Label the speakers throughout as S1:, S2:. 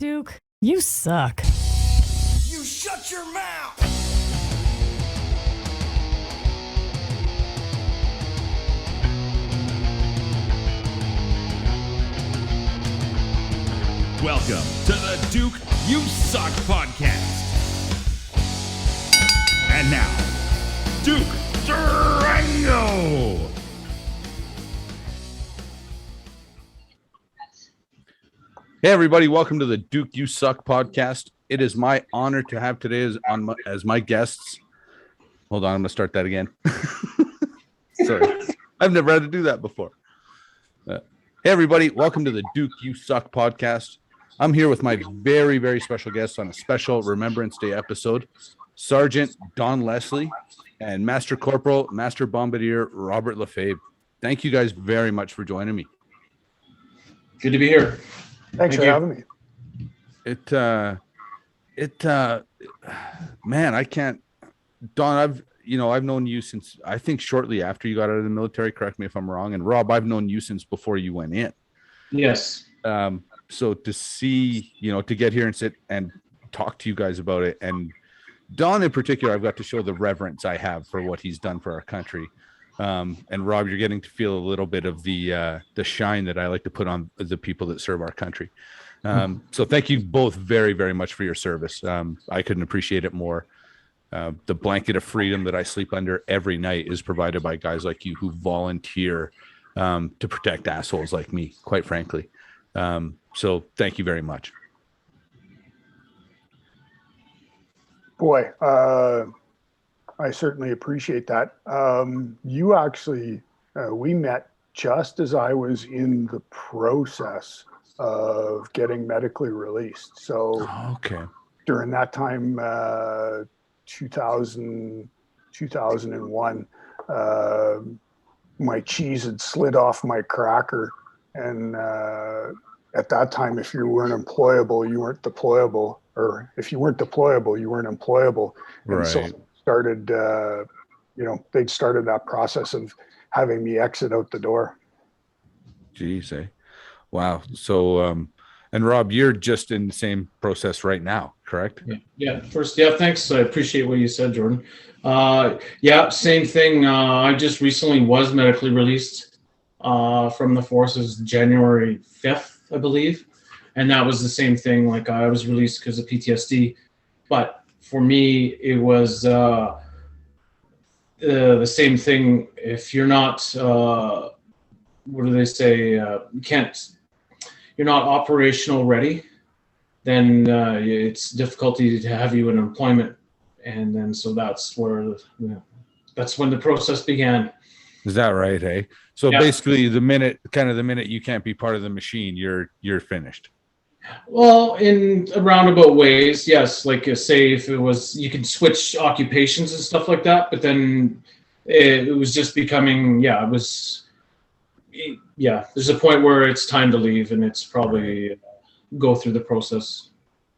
S1: Duke, you suck.
S2: You shut your mouth!
S3: Welcome to the Duke You Suck podcast. And now, Duke Durango.
S4: Hey everybody, welcome to the Duke You Suck podcast. It is my honor to have today as my guests. Hold on, I'm going to start that again. Sorry, I've never had to do that before. Hey everybody, welcome to the Duke You Suck podcast. I'm here with my very, very special guests on a special Remembrance Day episode, Sergeant Don Leslie and Master Corporal, Master Bombardier, Robert Lefevbre. Thank you guys very much for joining me.
S5: Good to be here.
S6: Thanks for having me.
S4: Man, I can't, Don, I've known you since, I think shortly after you got out of the military, correct me if I'm wrong. And Rob, I've known you since before you went in.
S5: Yes.
S4: So to see, to get here and sit and talk to you guys about it, and Don in particular, I've got to show the reverence I have for what he's done for our country. And Rob, you're getting to feel a little bit of the shine that I like to put on the people that serve our country. So thank you both very, very much for your service. I couldn't appreciate it more. The blanket of freedom that I sleep under every night is provided by guys like you who volunteer to protect assholes like me, quite frankly. So thank you very much.
S6: Boy, I certainly appreciate that. You actually, we met just as I was in the process of getting medically released. So
S4: Okay.
S6: during that time, 2001, my cheese had slid off my cracker. And at that time, if you weren't employable, you weren't deployable. Or if you weren't deployable, you weren't employable. And
S4: Right.
S6: so started, they'd started that process of having me exit out the door.
S4: Geez, eh? Wow. So, and Rob, you're just in the same process right now, correct?
S5: Yeah. First, thanks. I appreciate what you said, Jordan. Same thing. I just recently was medically released from the forces January 5th, I believe. And that was the same thing. Like I was released because of PTSD, but for me, it was the same thing. If you're not, what do they say? You're not operational ready, then it's difficulty to have you in employment. And then, so that's where, that's when the process began.
S4: Is that right? Hey, so basically the minute you can't be part of the machine, you're finished.
S5: Well, in roundabout ways, yes. Like say if it was, you can switch occupations and stuff like that, but then it was just becoming, there's a point where it's time to leave and it's probably go through the process.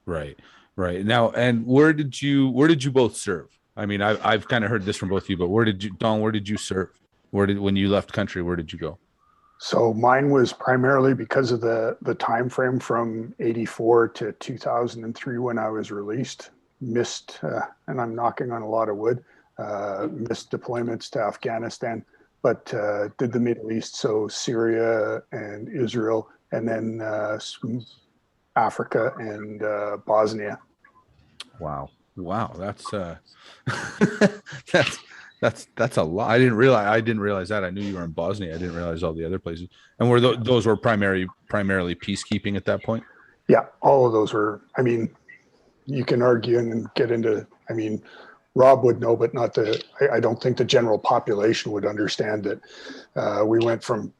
S5: Right.
S4: Now, and where did you both serve? I mean, I've kind of heard this from both of you, but where did you serve? When you left country, where did you go?
S6: So mine was primarily because of the time frame from 84 to 2003 when I was released. Missed, and I'm knocking on a lot of wood, missed deployments to Afghanistan, but did the Middle East, so Syria and Israel, and then Africa and Bosnia.
S4: Wow, that's a lot. I didn't realize that. I knew you were in Bosnia. I didn't realize all the other places. And were those were primarily peacekeeping at that point?
S6: Yeah, all of those were. I mean, you can argue and get into. I mean, Rob would know, but not the. I don't think the general population would understand that we went from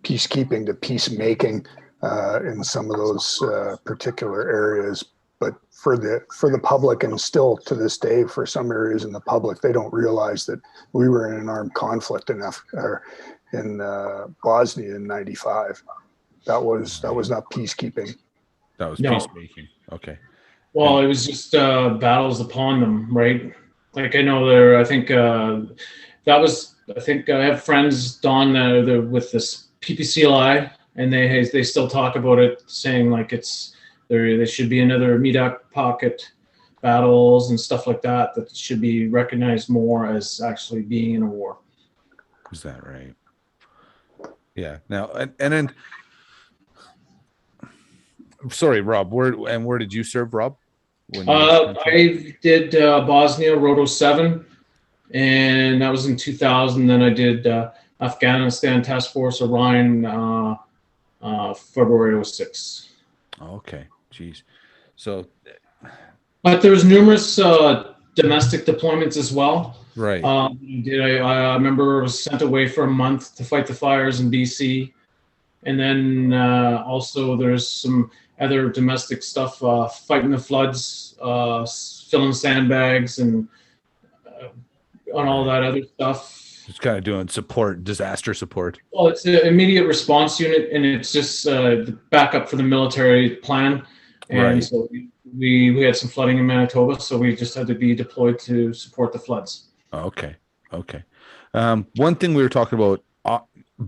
S6: peacekeeping to peacemaking in some of those particular areas. But for the public, and still to this day, for some areas in the public, they don't realize that we were in an armed conflict in Bosnia in '95. That was not peacekeeping.
S4: That was peacemaking. Okay.
S5: Well, it was just battles upon them, right? Like I know there. I think I have friends, Don, with this PPCLI, and they still talk about it, saying like it's There should be another Medak pocket battles and stuff like that that should be recognized more as actually being in a war.
S4: Is that right? Yeah. Now, and then, sorry, Rob, where did you serve, Rob?
S5: I did Bosnia, Roto 7, and that was in 2000. Then I did Afghanistan Task Force Orion, February 06.
S4: Okay. Geez. So,
S5: but there was numerous domestic deployments as well.
S4: right.
S5: I remember I was sent away for a month to fight the fires in BC. And then also there's some other domestic stuff, fighting the floods, filling sandbags and all that other stuff.
S4: Just kind of doing disaster support.
S5: Well, it's an immediate response unit, and it's just the backup for the military plan. And
S4: Right.
S5: so we had some flooding in Manitoba, so we just had to be deployed to support the floods.
S4: Okay. One thing we were talking about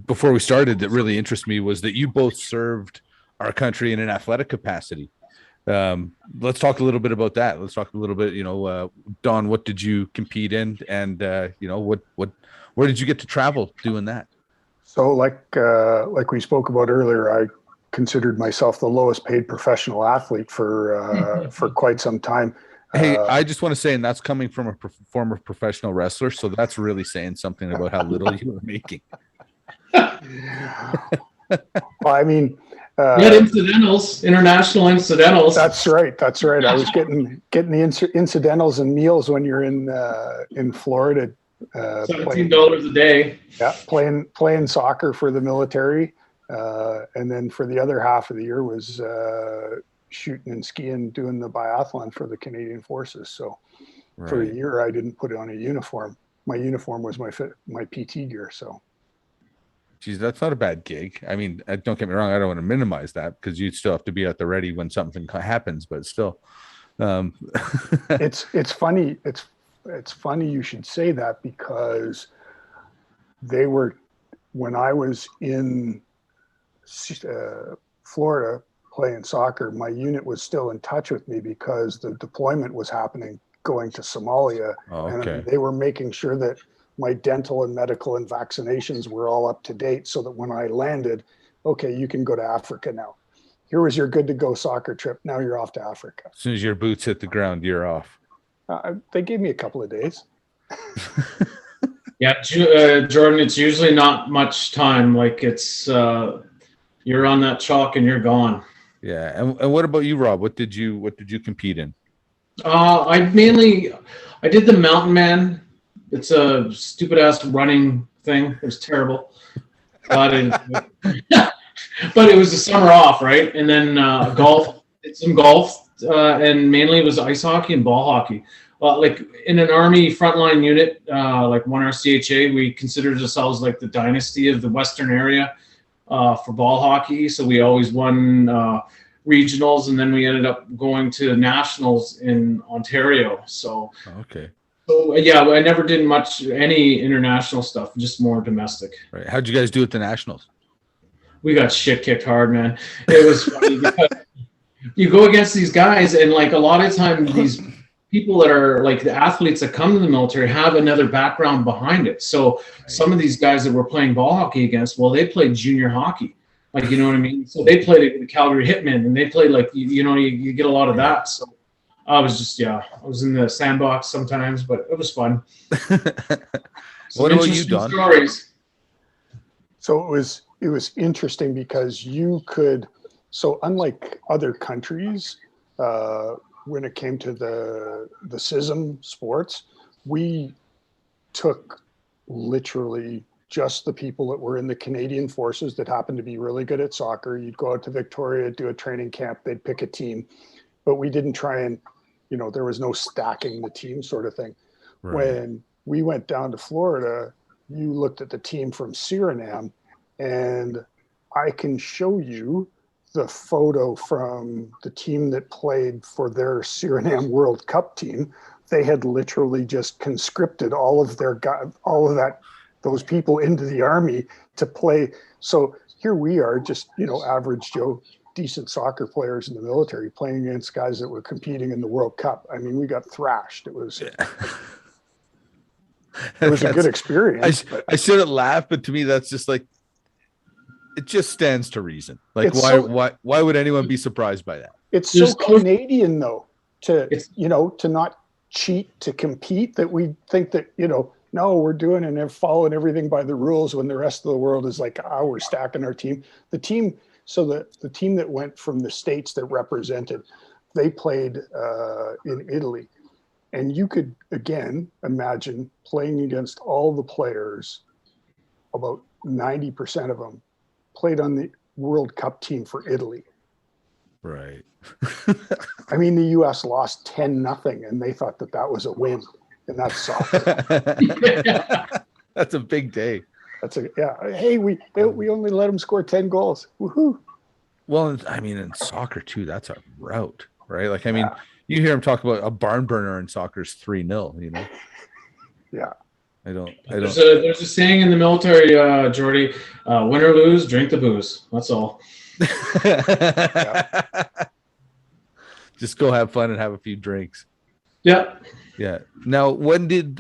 S4: before we started that really interested me was that you both served our country in an athletic capacity. Let's talk a little bit about that. Let's talk a little bit, Don, what did you compete in? And, where did you get to travel doing that?
S6: So like we spoke about earlier, I considered myself the lowest paid professional athlete for quite some time.
S4: Hey, I just want to say, and that's coming from a former professional wrestler, so that's really saying something about how little you were making.
S6: Well, I mean,
S5: you had incidentals, international incidentals.
S6: That's right. I was getting the incidentals and meals when you're in Florida.
S5: $17 a day.
S6: Yeah, playing soccer for the military, and then for the other half of the year was shooting and skiing, doing the biathlon for the Canadian Forces. So for a year, I didn't put on a uniform. My uniform was my PT gear. So,
S4: geez, that's not a bad gig. I mean, don't get me wrong. I don't want to minimize that because you still have to be at the ready when something happens. But still,
S6: it's funny. It's funny you should say that because when I was in Florida playing soccer, my unit was still in touch with me because the deployment was happening going to Somalia.
S4: Oh, okay.
S6: And they were making sure that my dental and medical and vaccinations were all up to date so that when I landed, okay, you can go to Africa now. Here was your good to go soccer trip. Now you're off to Africa.
S4: As soon as your boots hit the ground, you're off.
S6: They gave me a couple of days.
S5: Yeah, Jordan, it's usually not much time. Like it's, you're on that chalk and you're gone.
S4: Yeah. And what about you, Rob? What did you compete in?
S5: I did the Mountain Man. It's a stupid ass running thing. It was terrible. But it was the summer off, right? And then golf, did some golf, and mainly it was ice hockey and ball hockey. Like in an Army frontline unit, like 1RCHA, we considered ourselves like the dynasty of the Western area for ball hockey. So we always won regionals, and then we ended up going to nationals in Ontario. So
S4: okay.
S5: So yeah, I never did any international stuff, just more domestic.
S4: Right. How'd you guys do at the nationals?
S5: We got shit kicked hard, man. It was funny because you go against these guys, and like a lot of times these people that are like the athletes that come to the military have another background behind it. So some of these guys that we're playing ball hockey against, well, they played junior hockey. Like, you know what I mean? So they played the Calgary Hitmen, and they played like, you get a lot of that. So I was in the sandbox sometimes, but it was fun.
S4: What about you, Don?
S5: Stories.
S6: So it was interesting because you could, so unlike other countries, when it came to the CISM sports, we took literally just the people that were in the Canadian Forces that happened to be really good at soccer. You'd go out to Victoria, do a training camp, they'd pick a team, but we didn't try and, there was no stacking the team sort of thing. Right. When we went down to Florida, you looked at the team from Suriname, and I can show you the photo from the team that played for their Suriname World Cup team. They had literally just conscripted all of those people into the army to play. So here we are, just average Joe decent soccer players in the military playing against guys that were competing in the World Cup. I mean, we got thrashed. It was a good experience.
S4: I shouldn't laugh, but to me, that's just like, it just stands to reason. Like, why would anyone be surprised by that?
S6: It's so Canadian, though, to not cheat to compete, that we think that, no, we're doing and they're following everything by the rules, when the rest of the world is like, we're stacking our team. The team that went from the States that represented, they played in Italy. And you could, again, imagine playing against all the players, about 90% of them played on the World Cup team for Italy.
S4: Right.
S6: I mean, the U.S. lost 10-0, and they thought that was a win. And that's soccer.
S4: That's a big day.
S6: Hey, we only let them score 10 goals. Woohoo.
S4: Well, I mean, in soccer too, that's a rout, right? Like, I mean, you hear him talk about a barn burner in soccer is 3-0,
S6: Yeah.
S5: There's a saying in the military, Jordy, win or lose, drink the booze. That's all.
S4: Just go have fun and have a few drinks.
S5: Yeah.
S4: Yeah. Now, when did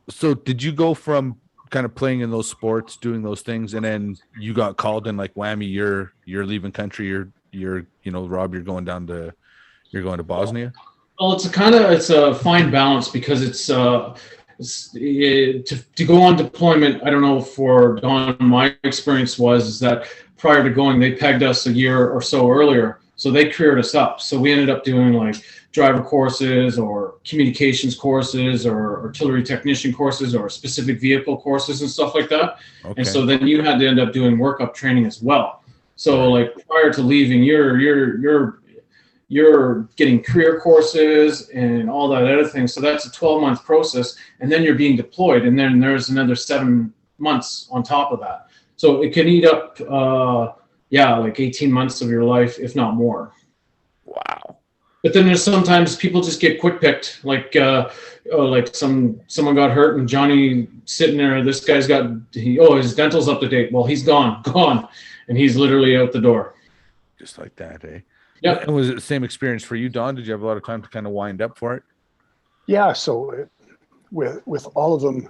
S4: so did you go from kind of playing in those sports, doing those things, and then you got called and like, whammy, you're leaving country, you're Rob, you're going to Bosnia?
S5: Well, it's a fine balance, because it's to go on deployment. I don't know, for Don, my experience is that prior to going, they pegged us a year or so earlier. So they cleared us up. So we ended up doing like driver courses or communications courses or artillery technician courses or specific vehicle courses and stuff like that. Okay. And so then you had to end up doing workup training as well. So like prior to leaving, you're getting career courses and all that other thing. So that's a 12-month process, and then you're being deployed, and then there's another 7 months on top of that. So it can eat up, like 18 months of your life, if not more.
S4: Wow. But
S5: then there's sometimes people just get quick picked, like someone got hurt and Johnny sitting there. This guy's his dental's up to date. Well, he's gone, and he's literally out the door.
S4: Just like that, eh?
S5: Yeah.
S4: And was it the same experience for you, Don? Did you have a lot of time to kind of wind up for it?
S6: Yeah. So with all of them,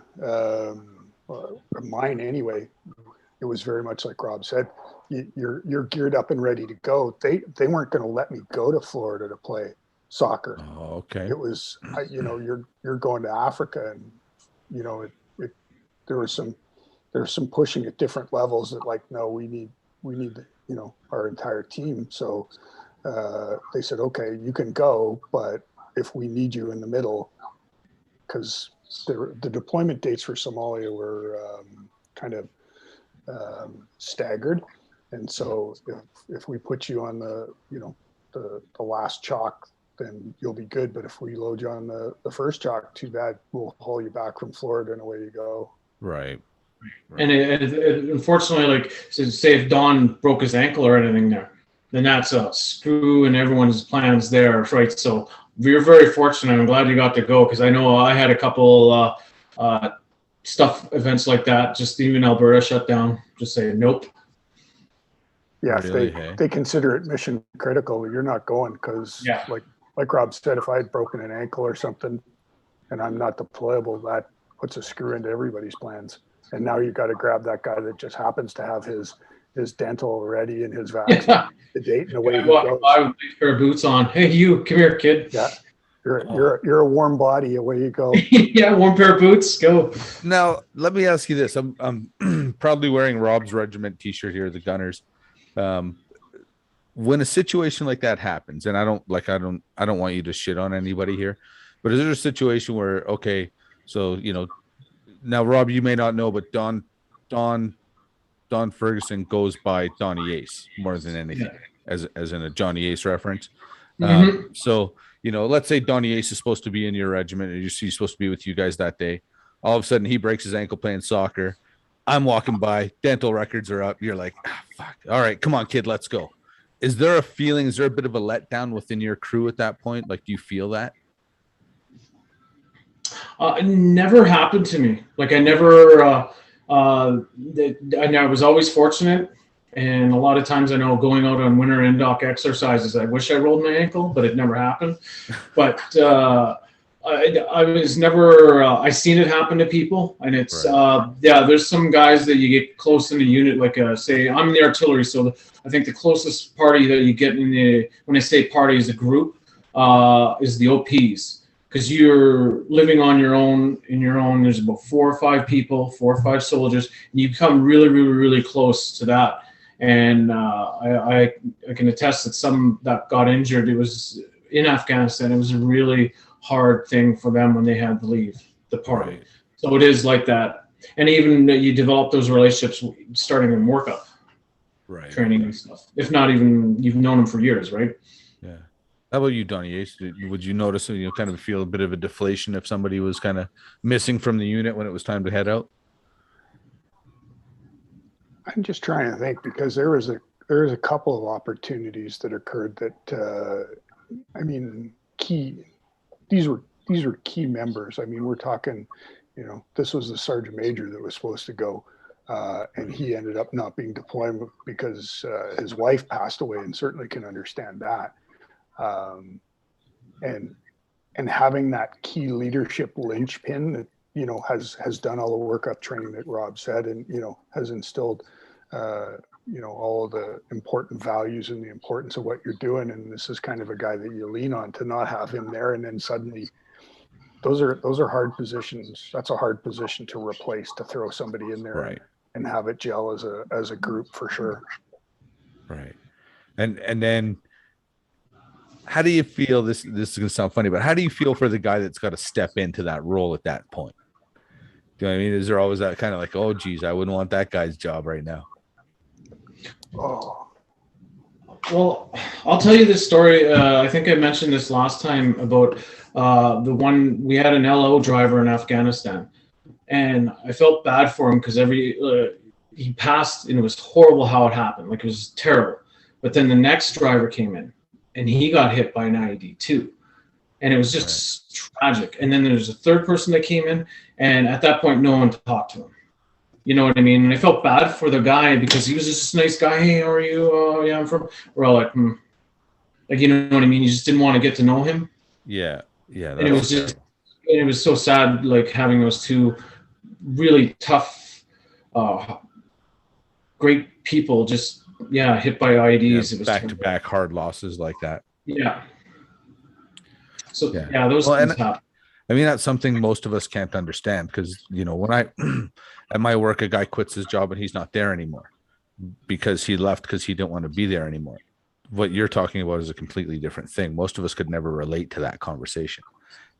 S6: mine anyway, it was very much like Rob said. You're geared up and ready to go. They weren't going to let me go to Florida to play soccer.
S4: Oh, okay.
S6: It was, you're going to Africa, and there was some pushing at different levels that, like, no, we need our entire team. So they said, okay, you can go, but if we need you in the middle, because the deployment dates for Somalia were kind of staggered. And so if we put you on the last chalk, then you'll be good. But if we load you on the first chalk, too bad. We'll haul you back from Florida and away you go.
S4: Right.
S5: And it, unfortunately, like, say if Don broke his ankle or anything there, then that's a screw in everyone's plans there, right? So we're very fortunate. I'm glad you got to go, because I know I had a couple stuff events like that. Just even Alberta shut down. Just say nope.
S6: Yeah, if they consider it mission critical, you're not going, because like Rob said, if I had broken an ankle or something and I'm not deployable, that puts a screw into everybody's plans. And now you've got to grab that guy that just happens to have his dental ready and his vaccine the date and away he goes.
S5: I with a pair of boots on. Hey, you, come here, kid.
S6: Yeah. You're a warm body, away you go.
S5: Yeah, warm pair of boots, go.
S4: Now, let me ask you this. I'm proudly wearing Rob's regiment t-shirt here, the Gunners. When a situation like that happens, and I don't want you to shit on anybody here, but is there a situation where, okay, so now Rob, you may not know, but Don Ferguson goes by Donnie Ace more than anything, as in a Johnny Ace reference. So let's say Donnie Ace is supposed to be in your regiment, and he's supposed to be with you guys that day. All of a sudden, he breaks his ankle playing soccer. I'm walking by, dental records are up. You're like, fuck. All right, come on, kid, let's go. Is there a feeling? Is there a bit of a letdown within your crew at that point? Like, do you feel that?
S5: It never happened to me. Like, I never. I was always fortunate And a lot of times I know going out on winter in-dock exercises, I wish I rolled my ankle, but it never happened. But I was never, I've seen it happen to people. And it's, yeah, there's some guys that you get close in the unit, like say, I'm in the artillery. So I think the closest party that you get in the, when I say party is a group, is the OPs. Because you're living on your own, there's about 4 or 5 people, 4 or 5 soldiers, and you become really, really, really close to that. And I can attest that some that got injured, it was in Afghanistan, it was a really hard thing for them when they had to leave the party. Right. So it is like that. And even you develop those relationships starting in workup, right, training and stuff. If not even, you've known them for years, right?
S4: Yeah. How about you, Donnie? Would you notice, kind of feel a bit of a deflation if somebody was kind of missing from the unit when it was time to head out?
S6: I'm just trying to think, because there was a couple of opportunities that occurred that, I mean, these were key members. I mean, we're talking, this was the sergeant major that was supposed to go, and he ended up not being deployed because his wife passed away, and certainly can understand that. And having that key leadership linchpin that, has done all the workup training that Rob said, and, has instilled, all of the important values and the importance of what you're doing. And this is kind of a guy that you lean on. To not have him there, and then suddenly those are hard positions. That's a hard position to replace, to throw somebody in there, right, and have it gel as a group, for sure.
S4: Right. And then how do you feel, this is going to sound funny, but how do you feel for the guy that's got to step into that role at that point? Do you know what I mean? Is there always that kind of like, oh, geez, I wouldn't want that guy's job right now?
S6: Oh,
S5: well, I'll tell you this story. I think I mentioned this last time about the one, we had an LO driver in Afghanistan, and I felt bad for him because he passed, and it was horrible how it happened. Like, it was terrible. But then the next driver came in, and he got hit by an IED too. And it was just tragic. And then there's a third person that came in, and at that point, no one talked to him. You know what I mean? And I felt bad for the guy because he was just a nice guy. Hey, how are you? Oh, yeah, I'm from. We're all like, like, you know what I mean? You just didn't want to get to know him.
S4: Yeah, yeah.
S5: And it was just, and it was so sad, like, having those two really tough, great people just, hit by IEDs.
S4: Yeah,
S5: it was
S4: back-to-back hard losses like that.
S5: Yeah. So those things happen.
S4: I mean, that's something most of us can't understand, because, when I at my work, a guy quits his job and he's not there anymore because he left because he didn't want to be there anymore. What you're talking about is a completely different thing. Most of us could never relate to that conversation.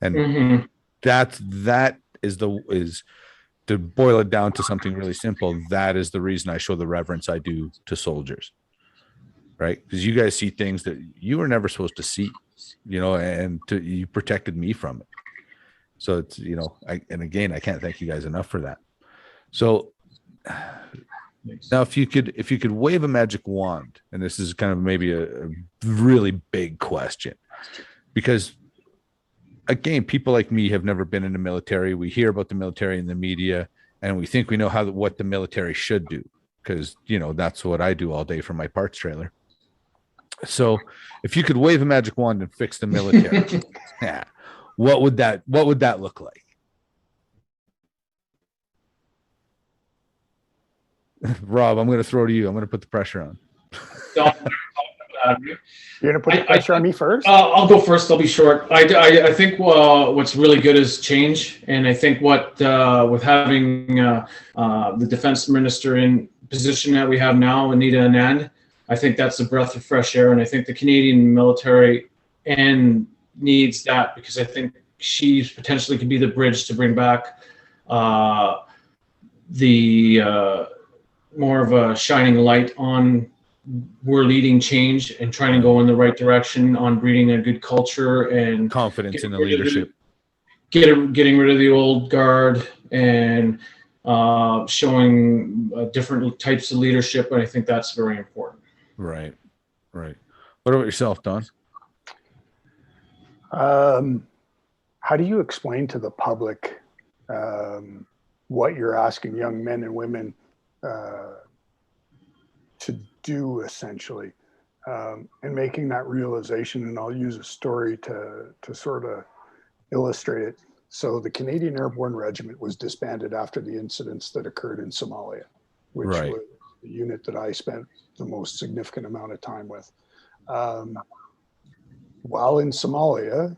S4: And that is to boil it down to something really simple. That is the reason I show the reverence I do to soldiers, right? Because you guys see things that you were never supposed to see, and you protected me from it. So it's, and again, I can't thank you guys enough for that. So now if you could wave a magic wand, and this is kind of maybe a really big question, because again, people like me have never been in the military. We hear about the military in the media, and we think we know what the military should do, because, that's what I do all day from my parts trailer. So if you could wave a magic wand and fix the military, what would that look like? Rob, I'm going to throw to you. I'm going to put the pressure on.
S6: You're going to put the pressure on me first?
S5: I'll go first. I'll be short. I think what's really good is change. And I think with having the defense minister in position that we have now, Anita Anand, I think that's a breath of fresh air. And I think the Canadian military needs that, because I think she potentially could be the bridge to bring back the more of a shining light on, we're leading change and trying to go in the right direction on breeding a good culture and
S4: confidence in the leadership,
S5: getting rid of the old guard and showing different types of leadership. And I think that's very important.
S4: Right. What about yourself, Don?
S6: How do you explain to the public what you're asking young men and women to do essentially, and making that realization. And I'll use a story to sort of illustrate it. So the Canadian Airborne Regiment was disbanded after the incidents that occurred in Somalia, which
S4: Right.
S6: was the unit that I spent the most significant amount of time with. While in Somalia,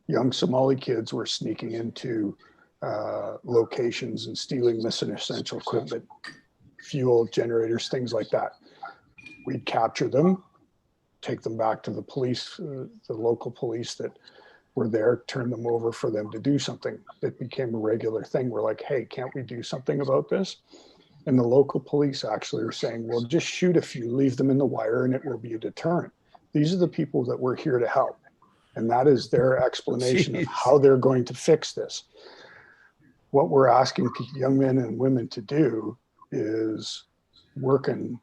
S6: young Somali kids were sneaking into locations and stealing mission essential equipment, fuel, generators, things like that. We'd capture them, take them back to the police, the local police that were there, turn them over for them to do something. It became a regular thing. We're like, hey, can't we do something about this? And the local police actually are saying, well, just shoot a few, leave them in the wire, and it will be a deterrent. These are the people that we're here to help. And that is their explanation of how they're going to fix this. What we're asking young men and women to do is work in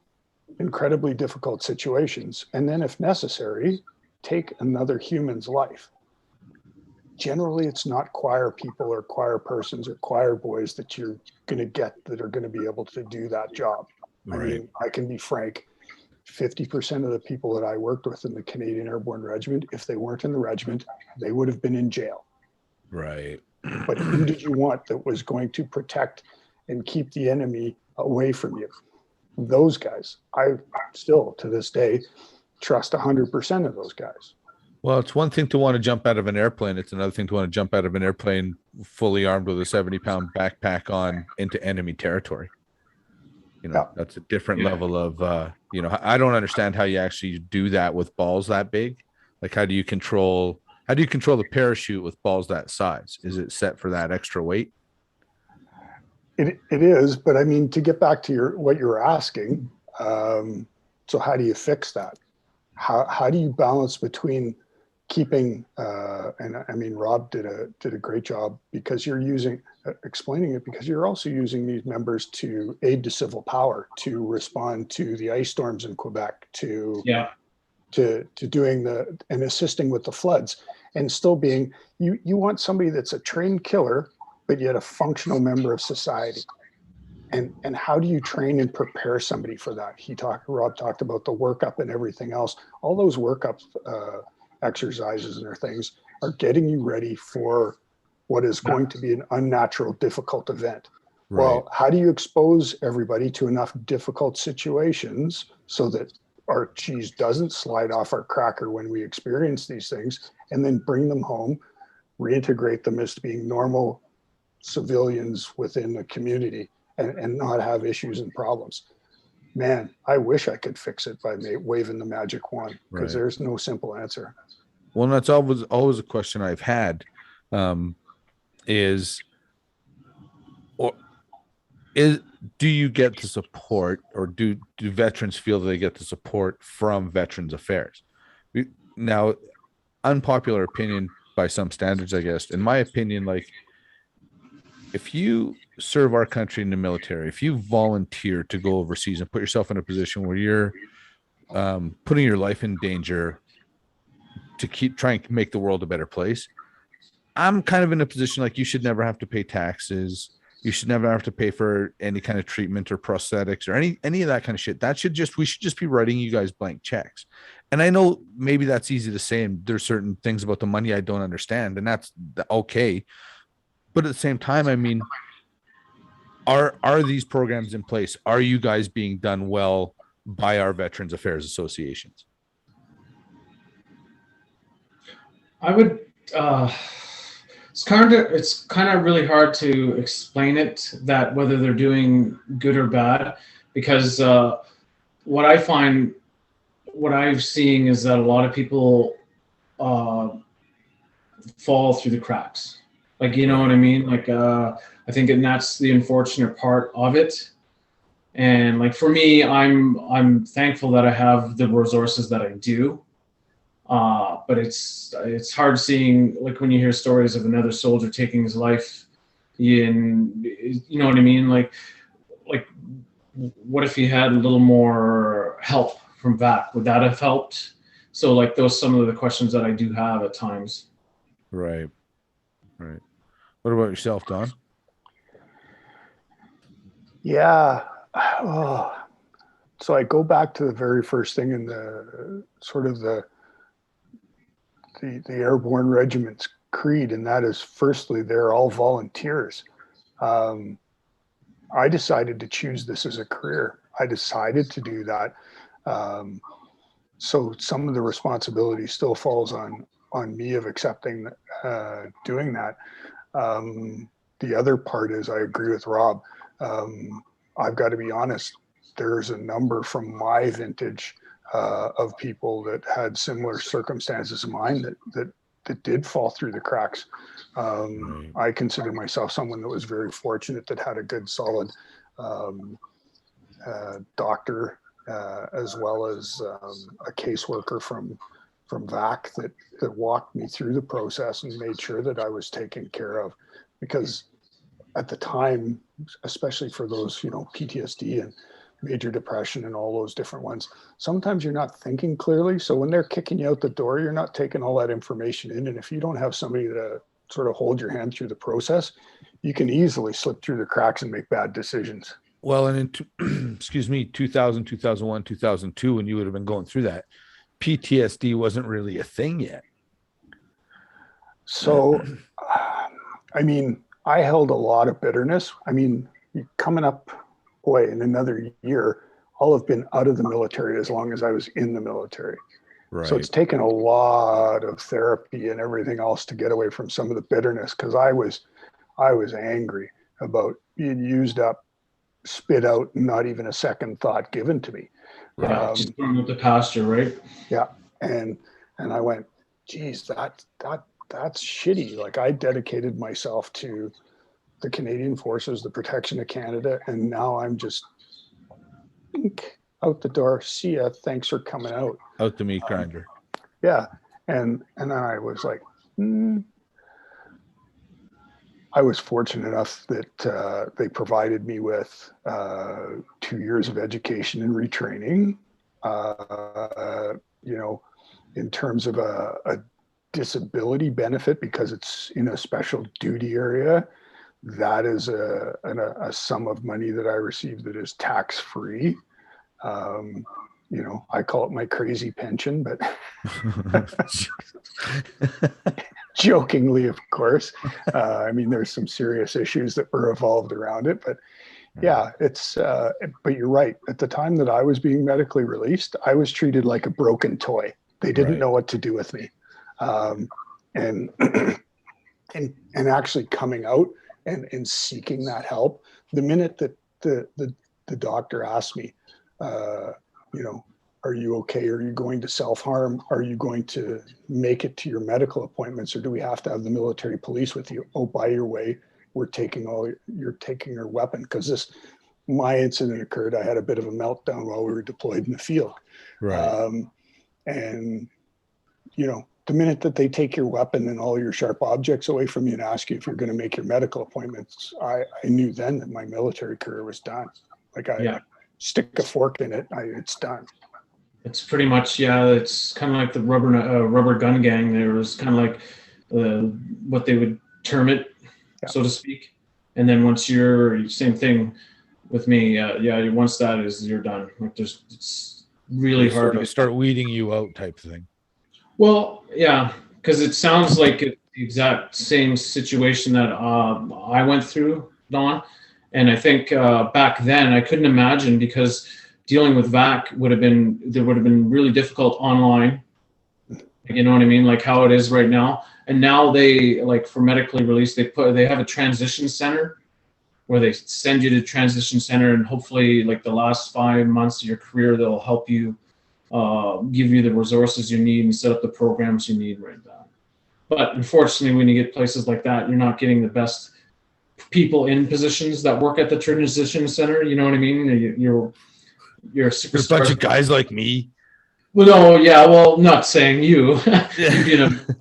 S6: incredibly difficult situations. And then if necessary, take another human's life. Generally, it's not choir people or choir persons or choir boys that you're going to get that are going to be able to do that job.
S4: Right.
S6: I mean, I can be frank, 50% of the people that I worked with in the Canadian Airborne Regiment, if they weren't in the regiment, they would have been in jail.
S4: Right.
S6: But who did you want that was going to protect and keep the enemy away from you? Those guys. I still, to this day, trust 100% of those guys.
S4: Well, it's one thing to want to jump out of an airplane. It's another thing to want to jump out of an airplane fully armed with a 70-pound backpack on into enemy territory. You know, that's a different level of, you know, I don't understand how you actually do that with balls that big. Like, how do you control the parachute with balls that size? Is it set for that extra weight?
S6: It is, but I mean, to get back to what you were asking, so how do you fix that? How do you balance between keeping, and I mean, Rob did a great job because you're explaining it, because you're also using these members to aid to civil power, to respond to the ice storms in Quebec, to doing and assisting with the floods, and still being, you want somebody that's a trained killer, but yet a functional member of society. And how do you train and prepare somebody for that? Rob talked about the workup and everything else. All those workup exercises and things are getting you ready for what is going to be an unnatural, difficult event. Right. Well, how do you expose everybody to enough difficult situations so that our cheese doesn't slide off our cracker when we experience these things, and then bring them home, reintegrate them as being normal civilians within the community, and not have issues and problems? Man, I wish I could fix it by waving the magic wand, because there's no simple answer.
S4: Well, that's always a question I've had, do you get the support, or do veterans feel that they get the support from Veterans Affairs? Now, unpopular opinion by some standards, I guess. In my opinion, like, if you serve our country in the military, if you volunteer to go overseas and put yourself in a position where you're putting your life in danger to keep trying to make the world a better place, I'm kind of in a position like, you should never have to pay taxes. You should never have to pay for any kind of treatment or prosthetics or any of that kind of shit. We should just be writing you guys blank checks. And I know maybe that's easy to say, and there's certain things about the money I don't understand, and that's okay. But at the same time, I mean, are these programs in place? Are you guys being done well by our Veterans Affairs associations?
S5: I would, it's kind of really hard to explain it, that whether they're doing good or bad, because what I've seen is that a lot of people fall through the cracks. Like, you know what I mean? Like, I think, and that's the unfortunate part of it. And like, for me, I'm thankful that I have the resources that I do. But it's hard seeing, like, when you hear stories of another soldier taking his life, you know what I mean? Like, what if he had a little more help from VAC? Would that have helped? So, like, those some of the questions that I do have at times.
S4: Right. What about yourself, Don?
S6: Yeah. So I go back to the very first thing in the sort of the airborne regiment's creed, and that is, firstly, they're all volunteers. I decided to choose this as a career. I decided to do that. So some of the responsibility still falls on me of accepting doing that. The other part is, I agree with Rob. I've got to be honest, there's a number from my vintage of people that had similar circumstances to mine that did fall through the cracks. I consider myself someone that was very fortunate, that had a good, solid doctor, as well as a caseworker from VAC that walked me through the process and made sure that I was taken care of. Because at the time, especially for those, PTSD and major depression and all those different ones, sometimes you're not thinking clearly. So when they're kicking you out the door, you're not taking all that information in. And if you don't have somebody to sort of hold your hand through the process, you can easily slip through the cracks and make bad decisions.
S4: Well, and in 2000, 2001, 2002, when you would have been going through that, PTSD wasn't really a thing yet.
S6: So, I held a lot of bitterness. Coming up, in another year, I'll have been out of the military as long as I was in the military.
S4: Right.
S6: So it's taken a lot of therapy and everything else to get away from some of the bitterness, because I was angry about being used up, spit out, not even a second thought given to me.
S5: Yeah, just going with the pasture, right?
S6: Yeah, and I went, geez, that's shitty. Like, I dedicated myself to the Canadian Forces, the protection of Canada, and now I'm just out the door. See ya. Thanks for coming out.
S4: Out the meat grinder.
S6: Yeah, and I was like, I was fortunate enough that they provided me with 2 years of education and retraining. In terms of a disability benefit, because it's in a special duty area, that is a sum of money that I received that is tax free. I call it my crazy pension, but jokingly, of course. There's some serious issues that were evolved around it, but yeah, but you're right. At the time that I was being medically released, I was treated like a broken toy. They didn't know what to do with me. And actually coming out and seeking that help, the minute that the doctor asked me, are you okay? Are you going to self-harm? Are you going to make it to your medical appointments, or do we have to have the military police with you? Oh, by your way, you're taking your weapon. Because my incident occurred, I had a bit of a meltdown while we were deployed in the field.
S4: Right.
S6: The minute that they take your weapon and all your sharp objects away from you and ask you if you're going to make your medical appointments, I knew then that my military career was done. Like, stick a fork in it, it's done.
S5: It's pretty much, it's kind of like the rubber gun gang. There was kind of like what they would term it, so to speak. And then once same thing with me, once that is, you're done. Like, it's really hard.
S4: They start weeding you out type thing.
S5: Well, yeah, because it sounds like the exact same situation that I went through, Don. And I think back then I couldn't imagine, because dealing with VAC would have been really difficult online. You know what I mean? Like how it is right now. And now they, like, for medically released, they have a transition center where they send you to transition center, and hopefully, like, the last 5 months of your career, they'll help you, give you the resources you need and set up the programs you need right now. But unfortunately, when you get places like that, you're not getting the best people in positions that work at the transition center. You know what I mean? You're a
S4: There's a bunch of guys like me.
S5: Well, no, yeah, well, not saying you. You'd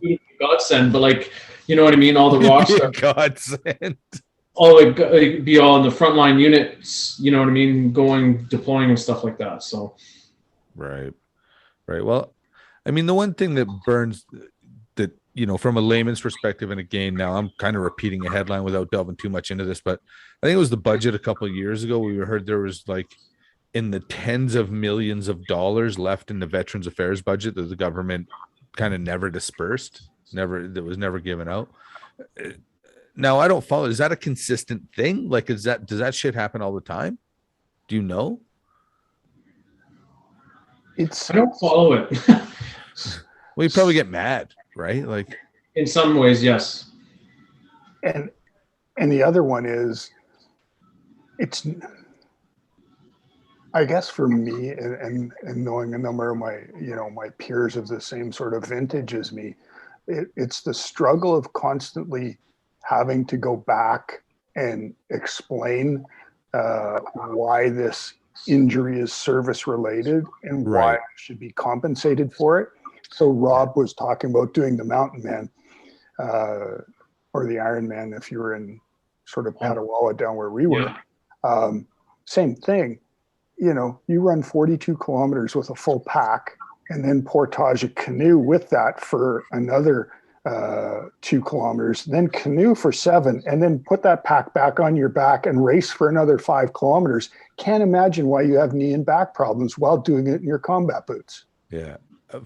S5: be a godsend, but, like, you know what I mean? All the rock stars.
S4: Godsend.
S5: Be all in the frontline units, you know what I mean? Deploying and stuff like that. So.
S4: Right. Well, the one thing that burns that, from a layman's perspective, and again, now I'm kind of repeating a headline without delving too much into this, but I think it was the budget a couple of years ago. We heard there was like in the tens of millions of dollars left in the Veterans Affairs budget that the government kind of never dispersed, that was never given out. Now I don't follow. Is that a consistent thing? Like, does that shit happen all the time? Do you know?
S5: I don't follow it.
S4: Well, you probably get mad, right? Like,
S5: in some ways, yes.
S6: And the other one is, it's, I guess for me, and knowing a number of my, my peers of the same sort of vintage as me, it's the struggle of constantly having to go back and explain why this injury is service related and why I should be compensated for it. So Rob was talking about doing the Mountain Man or the Iron Man if you were in sort of Petawawa down where we were. Same thing. You run 42 kilometers with a full pack and then portage a canoe with that for another 2 kilometers, then canoe for 7, and then put that pack back on your back and race for another 5 kilometers. Can't imagine why you have knee and back problems while doing it in your combat boots.
S4: Yeah.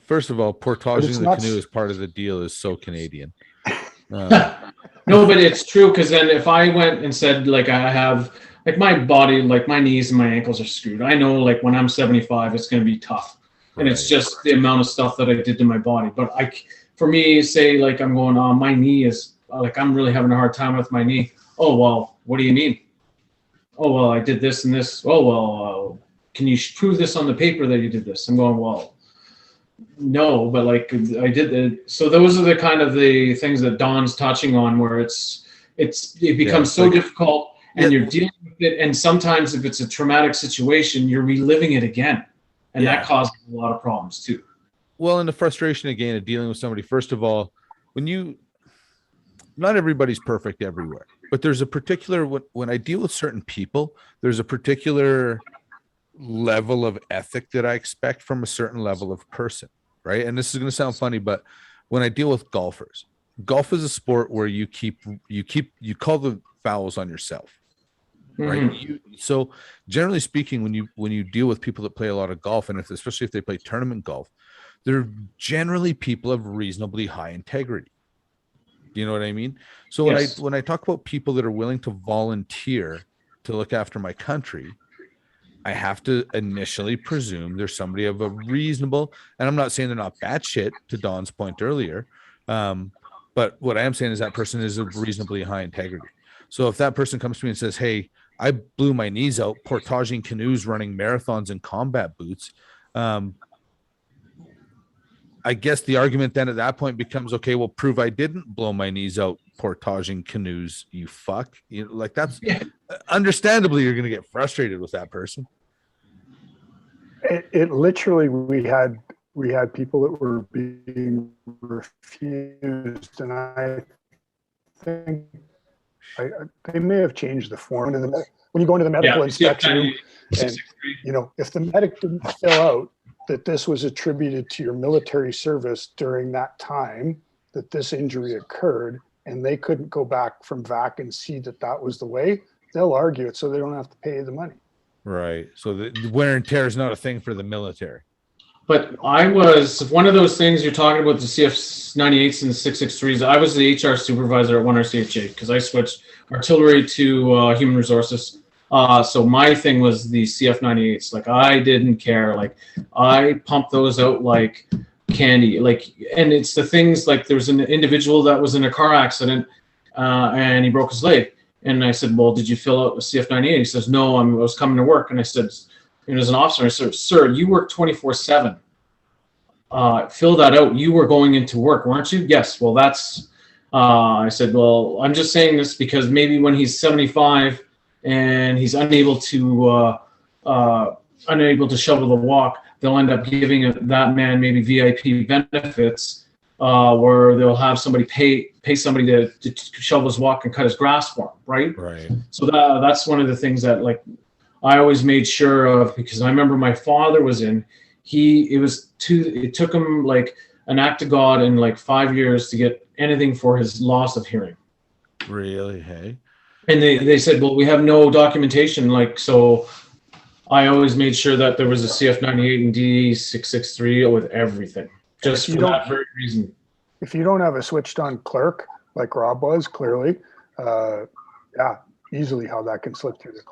S4: First of all, portaging the canoe as part of the deal is so Canadian.
S5: No, but it's true, because then if I went and said, like, I have, like, my body, like my knees and my ankles are screwed. I know, like, when I'm 75, it's going to be tough. And it's just the amount of stuff that I did to my body. But for me, say, like, I'm going, oh, my knee is, like, I'm really having a hard time with my knee. Oh, well, what do you mean? Oh, well, I did this and this. Oh, well, can you prove this on the paper that you did this? I'm going, well, no, but, like, I did it. So those are the kind of the things that Don's touching on, where it becomes so difficult, and you're dealing with it. And sometimes if it's a traumatic situation, you're reliving it again. And that causes a lot of problems too.
S4: Well, and the frustration again of dealing with somebody, first of all, not everybody's perfect everywhere, but there's a particular, when I deal with certain people, there's a particular level of ethic that I expect from a certain level of person, right? And this is going to sound funny, but when I deal with golfers, golf is a sport where you call the fouls on yourself, right? So generally speaking, when you deal with people that play a lot of golf, and especially if they play tournament golf, they're generally people of reasonably high integrity. Do you know what I mean? So when I talk about people that are willing to volunteer to look after my country, I have to initially presume there's somebody of a reasonable, and I'm not saying they're not batshit, to Don's point earlier, but what I am saying is that person is of reasonably high integrity. So if that person comes to me and says, hey, I blew my knees out portaging canoes, running marathons in combat boots, I guess the argument then at that point becomes, okay, well, prove I didn't blow my knees out portaging canoes, you fuck. Like, that's understandably, you're going to get frustrated with that person.
S6: It literally, we had people that were being refused, and I think they may have changed the form. When you go into the medical inspection, and if the medic didn't fill out that this was attributed to your military service during that time that this injury occurred, and they couldn't go back from VAC and see that was the way, they'll argue it so they don't have to pay the money.
S4: Right. So the wear and tear is not a thing for the military.
S5: But I was one of those things you're talking about, the CF98s and the 663s. I was the HR supervisor at 1RCHA because I switched artillery to human resources. So my thing was the CF98s. Like, I didn't care. Like, I pumped those out like candy. Like, and it's the things like there's an individual that was in a car accident and he broke his leg. And I said, well, did you fill out a CF98? He says, no, I was coming to work. And I said, as an officer, I said, sir, you work 24/7. Fill that out. You were going into work, weren't you? Yes. Well, that's, I said, well, I'm just saying this because maybe when he's 75 and he's unable to shovel the walk, they'll end up giving that man maybe VIP benefits where they'll have somebody pay somebody to shovel his walk and cut his grass for him, right?
S4: Right.
S5: So that's one of the things that, like, I always made sure of, because I remember my father was in, it took him like an act of God and like 5 years to get anything for his loss of hearing.
S4: Really? Hey.
S5: And they said, well, we have no documentation. Like, so I always made sure that there was a CF98 and D663 with everything, just
S6: If you
S5: for
S6: don't-
S5: that very reason.
S6: If you don't have a switched on clerk like Rob was, clearly, yeah, easily how that can slip through the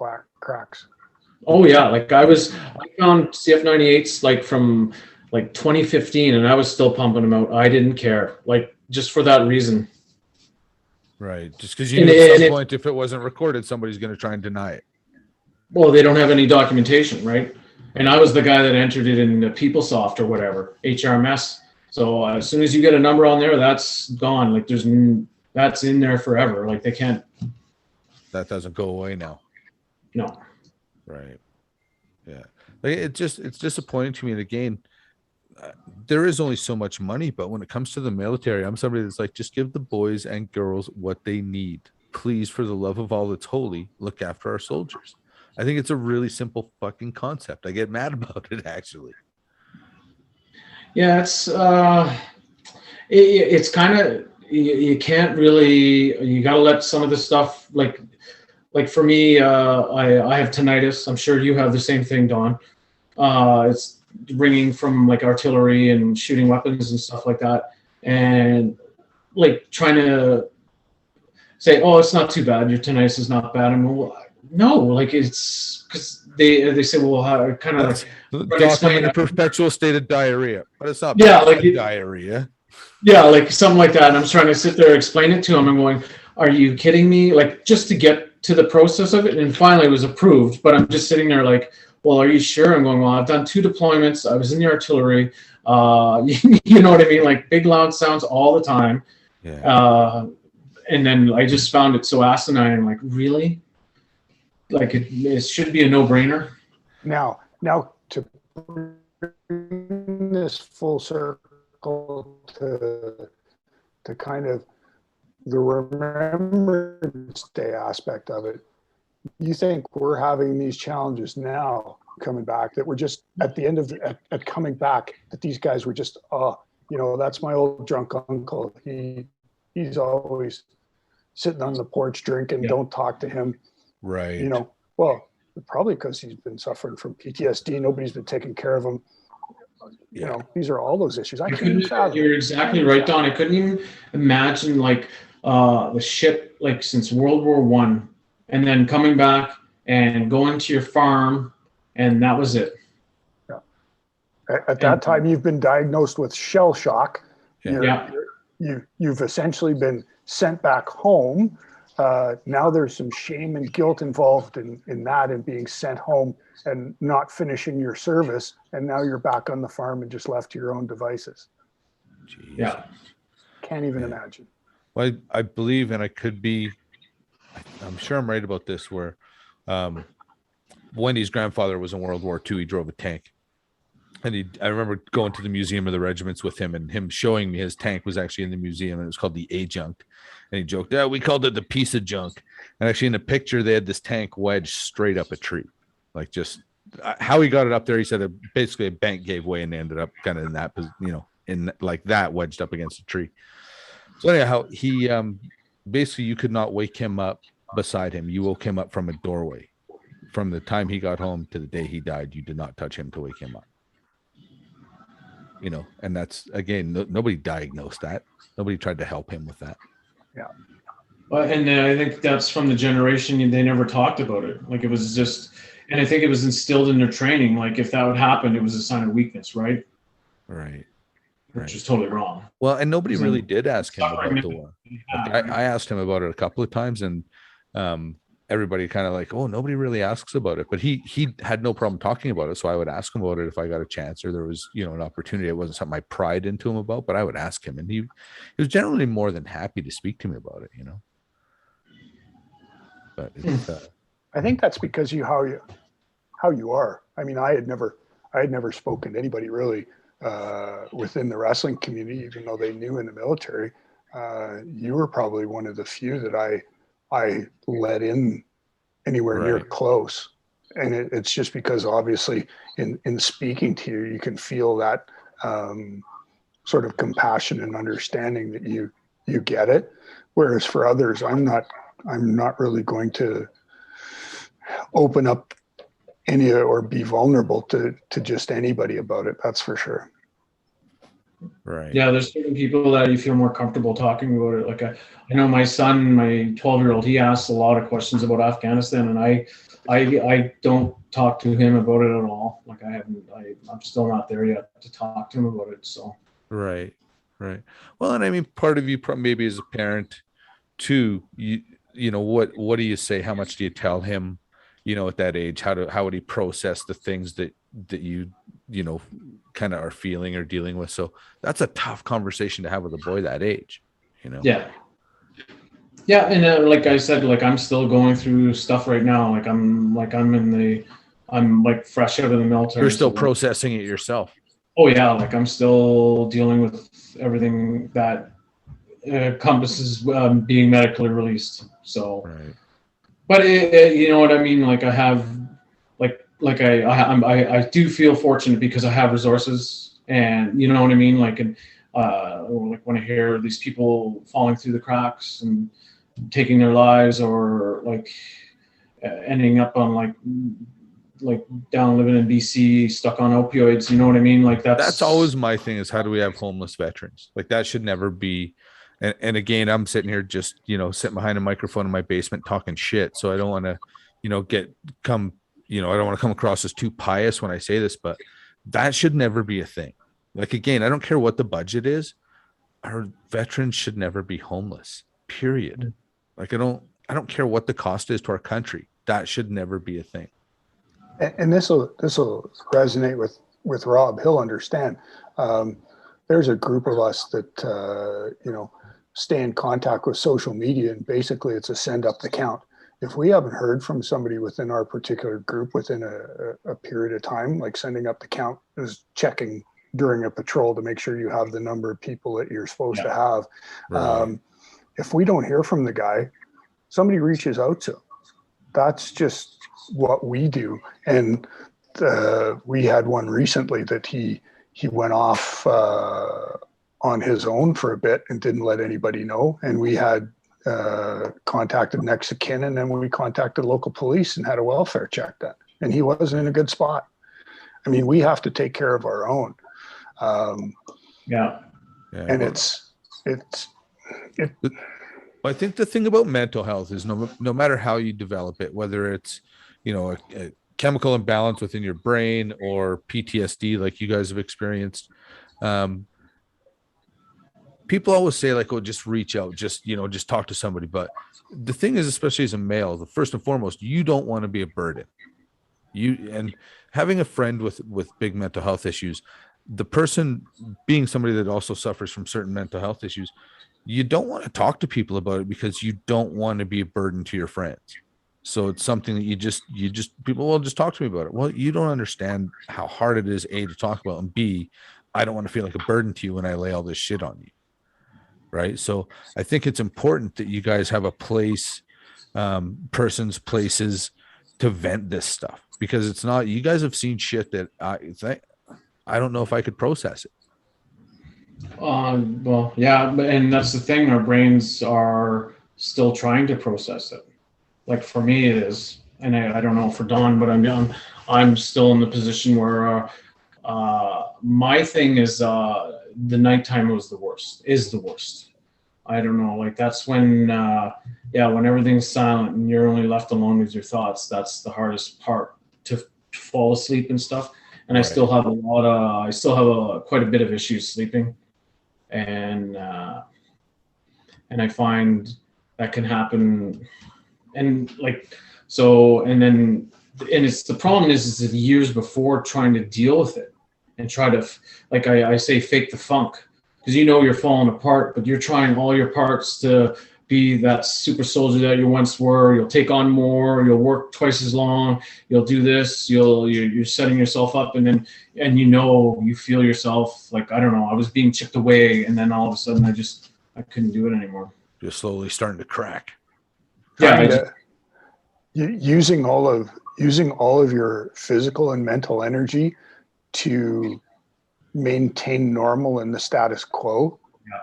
S6: cracks.
S5: Oh yeah, like I found CF98s like from like 2015, and I was still pumping them out. I didn't care, like just for that reason.
S4: Right. Just because you
S5: And
S4: knew at some
S5: it-
S4: point if it wasn't recorded, somebody's going to try and deny it.
S5: Well, they don't have any documentation, right? And I was the guy that entered it in the PeopleSoft or whatever, HRMS. So as soon as you get a number on there, that's gone. Like that's in there forever. Like they can't.
S4: That doesn't go away now.
S5: No.
S4: Right. Yeah. Like it's disappointing to me. And again, there is only so much money, but when it comes to the military, I'm somebody that's like, just give the boys and girls what they need. Please, for the love of all that's holy, look after our soldiers. I think it's a really simple fucking concept. I get mad about it, actually.
S5: Yeah, it's kind of, you can't really, you got to let some of the stuff, like for me, I have tinnitus. I'm sure you have the same thing, Don. It's ringing from like artillery and shooting weapons and stuff like that. And like trying to say, oh, it's not too bad. Your tinnitus is not bad. And well, no, like it's because they say, well, how kind of
S4: Doc, I'm in a perpetual state of diarrhea, but it's not
S5: like
S4: diarrhea.
S5: Yeah, like something like that. And I'm trying to sit there, explain it to him. I'm going, are you kidding me? Like just to get to the process of it. And finally it was approved, but I'm just sitting there like, well, are you sure? I'm going, well, I've done 2 deployments. I was in the artillery. You know what I mean? Like big loud sounds all the time.
S4: Yeah.
S5: And then I just found it so asinine. Like, really? Like it should be a no-brainer.
S6: Now to bring this full circle to kind of the Remembrance Day aspect of it, you think we're having these challenges now coming back that we're just at the end of at coming back, that these guys were just, that's my old drunk uncle. He's always sitting on the porch drinking, don't talk to him.
S4: Right.
S6: Well, probably because he's been suffering from PTSD. Nobody's been taking care of him. These are all those issues. I couldn't fathom.
S5: You're exactly right, Don. I couldn't even imagine like the shit like since World War One, and then coming back and going to your farm, and that was it.
S6: Yeah. At that time, you've been diagnosed with shell shock. You've essentially been sent back home. Now there's some shame and guilt involved in that, and being sent home and not finishing your service. And now you're back on the farm and just left to your own devices.
S4: Jeez.
S5: Yeah.
S6: Can't even imagine.
S4: Well, I believe, and I could be, I'm sure I'm right about this, where Wendy's grandfather was in World War II. He drove a tank. And I remember going to the Museum of the Regiments with him, and him showing me his tank was actually in the museum, and it was called the A-Junk. And he joked, we called it the piece of junk. And actually in the picture, they had this tank wedged straight up a tree. Like just how he got it up there, he said basically a bank gave way and they ended up kind of in that, in like that, wedged up against a tree. So anyhow, he basically, you could not wake him up beside him. You woke him up from a doorway. From the time he got home to the day he died, you did not touch him to wake him up. And that's, again, nobody diagnosed that. Nobody tried to help him with that.
S6: Yeah.
S5: And I think that's from the generation, they never talked about it. Like it was just, and I think it was instilled in their training. Like if that would happen, it was a sign of weakness, right?
S4: Right.
S5: Which is totally wrong.
S4: Well, and nobody really did ask him about the war. Like I asked him about it a couple of times, and everybody kind of like, oh, nobody really asks about it. But he had no problem talking about it. So I would ask him about it if I got a chance, or there was, an opportunity. It wasn't something I pried into him about, but I would ask him, and he was generally more than happy to speak to me about it, But it's,
S6: I think that's because how you are. I mean, I had never spoken to anybody really within the wrestling community, even though they knew in the military. You were probably one of the few that I let in anywhere near close. And it's just because obviously in speaking to you, you can feel that sort of compassion and understanding that you get it. Whereas for others, I'm not really going to open up any or be vulnerable to just anybody about it. That's for sure.
S4: Right.
S5: Yeah, there's certain people that you feel more comfortable talking about it. Like I know my son, my 12-year-old, he asks a lot of questions about Afghanistan, and I don't talk to him about it at all. Like I'm still not there yet to talk to him about it. So
S4: Right. Well, and I mean, part of you maybe as a parent too, you know, what do you say? How much do you tell him, you know, at that age? How would he process the things that you know, kind of are feeling or dealing with? So that's a tough conversation to have with a boy that age, you know?
S5: yeah. Yeah, and like I said, like I'm still going through stuff right now. I'm like fresh out of the military.
S4: You're still
S5: so
S4: processing it yourself.
S5: Oh yeah, like I'm still dealing with everything that encompasses being medically released. So,
S4: Right.
S5: but you know what I mean. Like I have, I do feel fortunate because I have resources, and you know what I mean. Like, and like when I hear these people falling through the cracks and taking their lives, or like ending up on like down living in BC, stuck on opioids. You know what I mean? Like
S4: That's always my thing, is how do we have homeless veterans? Like that should never be. And again, I'm sitting here just, you know, sitting behind a microphone in my basement talking shit. So I don't want to, you know, I don't want to come across as too pious when I say this, but that should never be a thing. Like, again, I don't care what the budget is. Our veterans should never be homeless, period. Like, I don't care what the cost is to our country. That should never be a thing.
S6: And this will resonate with Rob. He'll understand. There's a group of us that you know, stay in contact with social media, and basically it's a send up the count. If we haven't heard from somebody within our particular group within a period of time, like sending up the count is checking during a patrol to make sure you have the number of people that you're supposed to have.
S4: Right.
S6: If we don't hear from the guy, somebody reaches out to him. That's just what we do. And we had one recently that he went off on his own for a bit and didn't let anybody know. And we had contacted next of kin, and then we contacted local police and had a welfare check done. And he wasn't in a good spot. I mean, we have to take care of our own.
S5: yeah.
S6: And
S4: I think the thing about mental health is no matter how you develop it, whether it's, you know, a chemical imbalance within your brain or PTSD, like you guys have experienced, people always say like, oh, just reach out, just talk to somebody. But the thing is, especially as a male, the first and foremost, you don't want to be a burden. And having a friend with big mental health issues, the person being somebody that also suffers from certain mental health issues, you don't want to talk to people about it because you don't want to be a burden to your friends. So it's something that you just people will just talk to me about it. Well, you don't understand how hard it is, A, to talk about, and B, I don't want to feel like a burden to you when I lay all this shit on you. Right. So I think it's important that you guys have a place, places to vent this stuff, because it's not, you guys have seen shit that I don't know if I could process it.
S5: Well, yeah, and that's the thing. Our brains are still trying to process it. Like for me, it is, and I don't know for Don, but I'm still in the position where my thing is the nighttime is the worst. I don't know. Like that's when, when everything's silent and you're only left alone with your thoughts. That's the hardest part to fall asleep and stuff. And right. I still have quite a bit of issues sleeping. And I find that can happen, and it's the problem is the years before trying to deal with it and try to, like I say, fake the funk, because you're falling apart, but you're trying all your parts to be that super soldier that you once were. You'll take on more, you'll work twice as long, you'll do this, you're setting yourself up, and you feel yourself like, I don't know, I was being chipped away, and then all of a sudden I couldn't do it anymore.
S4: You're slowly starting to crack.
S6: Yeah, using all of your physical and mental energy to maintain normal in the status quo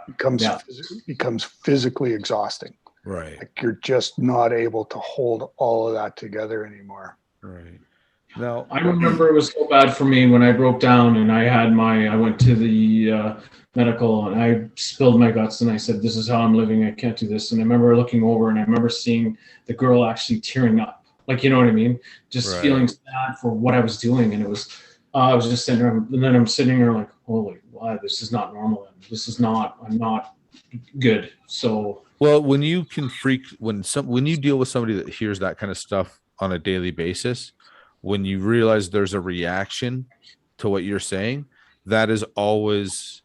S6: becomes physically exhausting.
S4: Right.
S6: Like you're just not able to hold all of that together anymore.
S4: Right. Now,
S5: I remember it was so bad for me when I broke down and I went to the medical and I spilled my guts and I said, this is how I'm living. I can't do this. And I remember looking over and I remember seeing the girl actually tearing up. Like, you know what I mean? Just
S4: Right.
S5: feeling sad for what I was doing. And it was, I was just sitting there and then I'm sitting there like, holy, wow, this is not normal. I'm not good. So,
S4: well, when you can when you deal with somebody that hears that kind of stuff on a daily basis, when you realize there's a reaction to what you're saying, that is always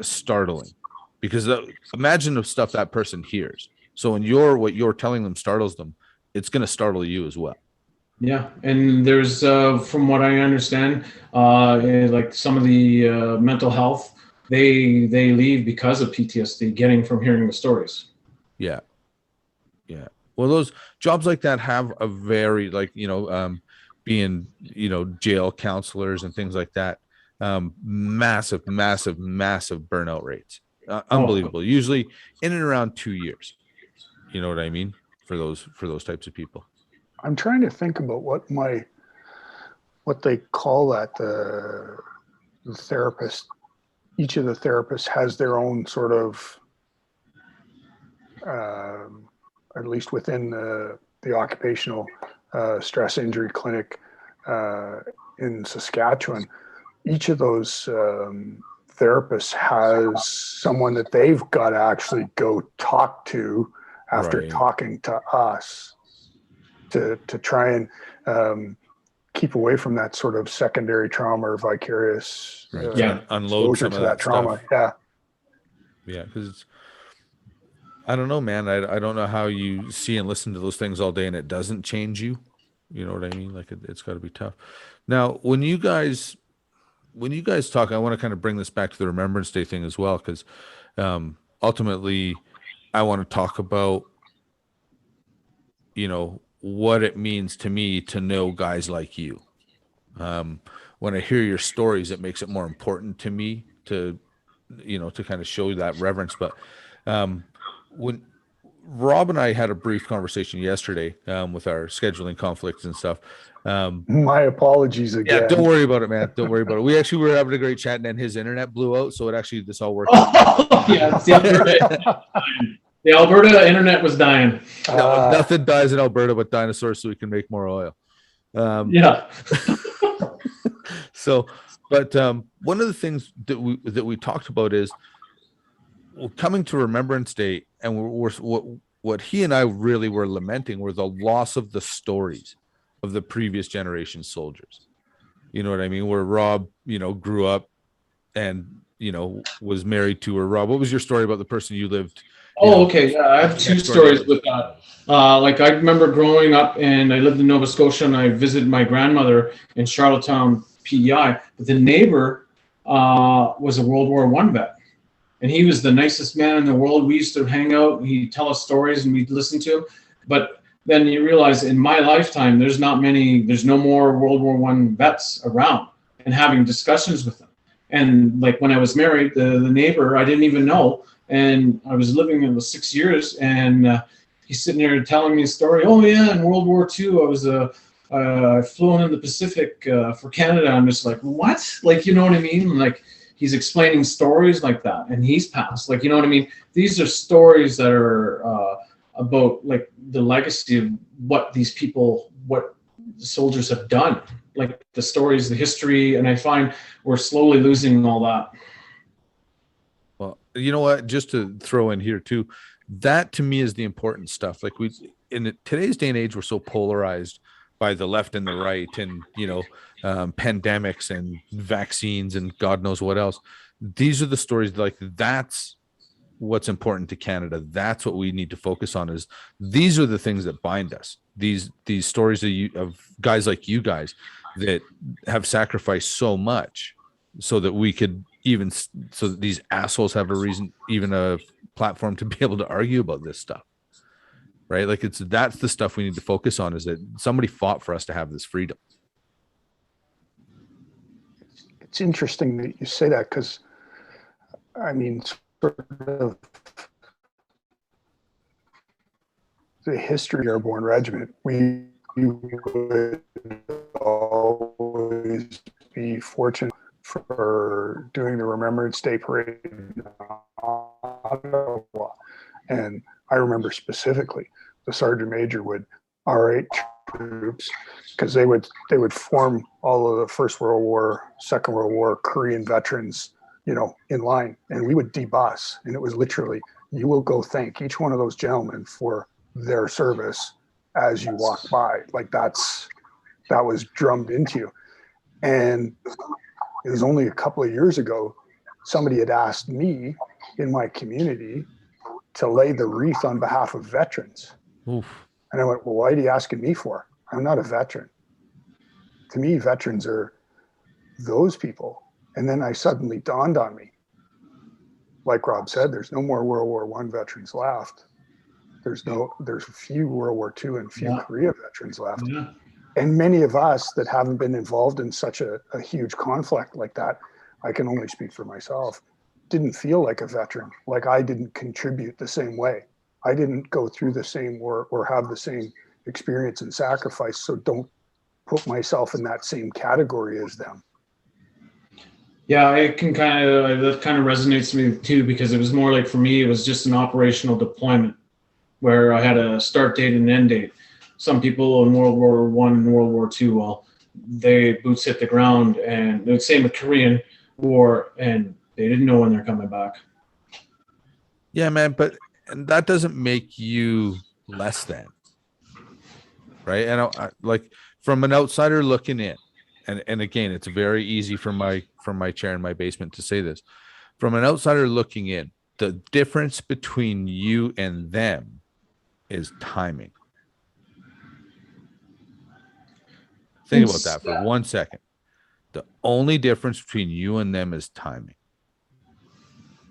S4: startling, because imagine the stuff that person hears. So when what you're telling them startles them, it's going to startle you as well.
S5: yeah, and there's from what I understand, like some of the mental health, they leave because of PTSD, getting from hearing the stories.
S4: Yeah. Well, those jobs like that have a very, like, being, jail counselors and things like that, massive burnout rates, unbelievable. Usually in and around 2 years. You know what I mean? For those types of people.
S6: I'm trying to think about what they call that, the therapist. Each of the therapists has their own sort of, at least within the occupational stress injury clinic in Saskatchewan. Each of those therapists has someone that they've got to actually go talk to after
S4: Right.
S6: talking to us to try and keep away from that sort of secondary trauma or vicarious
S4: Unload
S6: exposure
S4: some
S6: to
S4: of
S6: that trauma.
S4: stuff. Yeah, because I don't know, man. I don't know how you see and listen to those things all day and it doesn't change you. You know what I mean? Like it's got to be tough. Now, when you guys talk, I want to kind of bring this back to the Remembrance Day thing as well, because ultimately, I want to talk about, what it means to me to know guys like you. When I hear your stories, it makes it more important to me to kind of show that reverence. But when Rob and I had a brief conversation yesterday with our scheduling conflicts and stuff.
S6: My apologies again.
S4: Yeah, don't worry about it, man. Don't worry about it. We actually were having a great chat, and then his internet blew out, so this all worked.
S5: Yeah, the Alberta internet was dying.
S4: Nothing dies in Alberta but dinosaurs, so we can make more oil.
S5: Yeah.
S4: So, but one of the things that we talked about is coming to Remembrance Day, and what he and I really were lamenting were the loss of the stories of the previous generation soldiers. You know what I mean? Where Rob, grew up and, was married to, or Rob, what was your story about the person you lived?
S5: Okay. Yeah, I have two stories with that. Like I remember growing up and I lived in Nova Scotia and I visited my grandmother in Charlottetown, PEI, but the neighbor was a World War I vet. And he was the nicest man in the world. We used to hang out, he'd tell us stories and we'd listen to him. But then you realize in my lifetime, there's no more World War I vets around and having discussions with them. And like when I was married, the neighbor, I didn't even know. And I was living in the 6 years and he's sitting there telling me a story. Oh yeah, in World War II, I flew in the Pacific for Canada. I'm just like, what? Like, you know what I mean? Like he's explaining stories like that and he's passed. Like, you know what I mean? These are stories that are about like the legacy of what these people, what the soldiers have done, like the stories, the history. And I find we're slowly losing all that.
S4: Well, you know what, just to throw in here too, that to me is the important stuff. Like in today's day and age, we're so polarized by the left and the right and, pandemics and vaccines and God knows what else. These are the stories, like that's what's important to Canada. That's what we need to focus on, is these are the things that bind us. These stories of guys like you guys that have sacrificed so much so that we could so that these assholes have a reason, even a platform to be able to argue about this stuff. Right? Like that's the stuff we need to focus on, is that somebody fought for us to have this freedom.
S6: It's interesting that you say that, because I mean, sort of the history of the Airborne Regiment, we would always be fortunate for doing the Remembrance Day parade in Ottawa. And I remember specifically the Sergeant Major would R8 troops, because they would form all of the First World War, Second World War, Korean veterans, in line, and we would debus. And it was literally, you will go thank each one of those gentlemen for their service as you walk by. Like that was drummed into you. And it was only a couple of years ago, somebody had asked me in my community to lay the wreath on behalf of veterans. Oof. And I went, well, why are you asking me for? I'm not a veteran. To me, veterans are those people. And then I suddenly dawned on me, like Rob said, there's no more World War I veterans left. There's few World War II and few Korea veterans left. Yeah. And many of us that haven't been involved in such a huge conflict like that, I can only speak for myself, didn't feel like a veteran. Like I didn't contribute the same way. I didn't go through the same or have the same experience and sacrifice. So don't put myself in that same category as them.
S5: Yeah, that kind of resonates with me too, because it was more like, for me, it was just an operational deployment where I had a start date and an end date. Some people in World War I and World War II, well, they boots hit the ground, and the same with Korean War, and they didn't know when they're coming back.
S4: Yeah, man, and that doesn't make you less than, right? And I like, from an outsider looking in, and again, it's very easy from my chair in my basement to say this. From an outsider looking in, the difference between you and them is timing. Think about that for 1 second. The only difference between you and them is timing.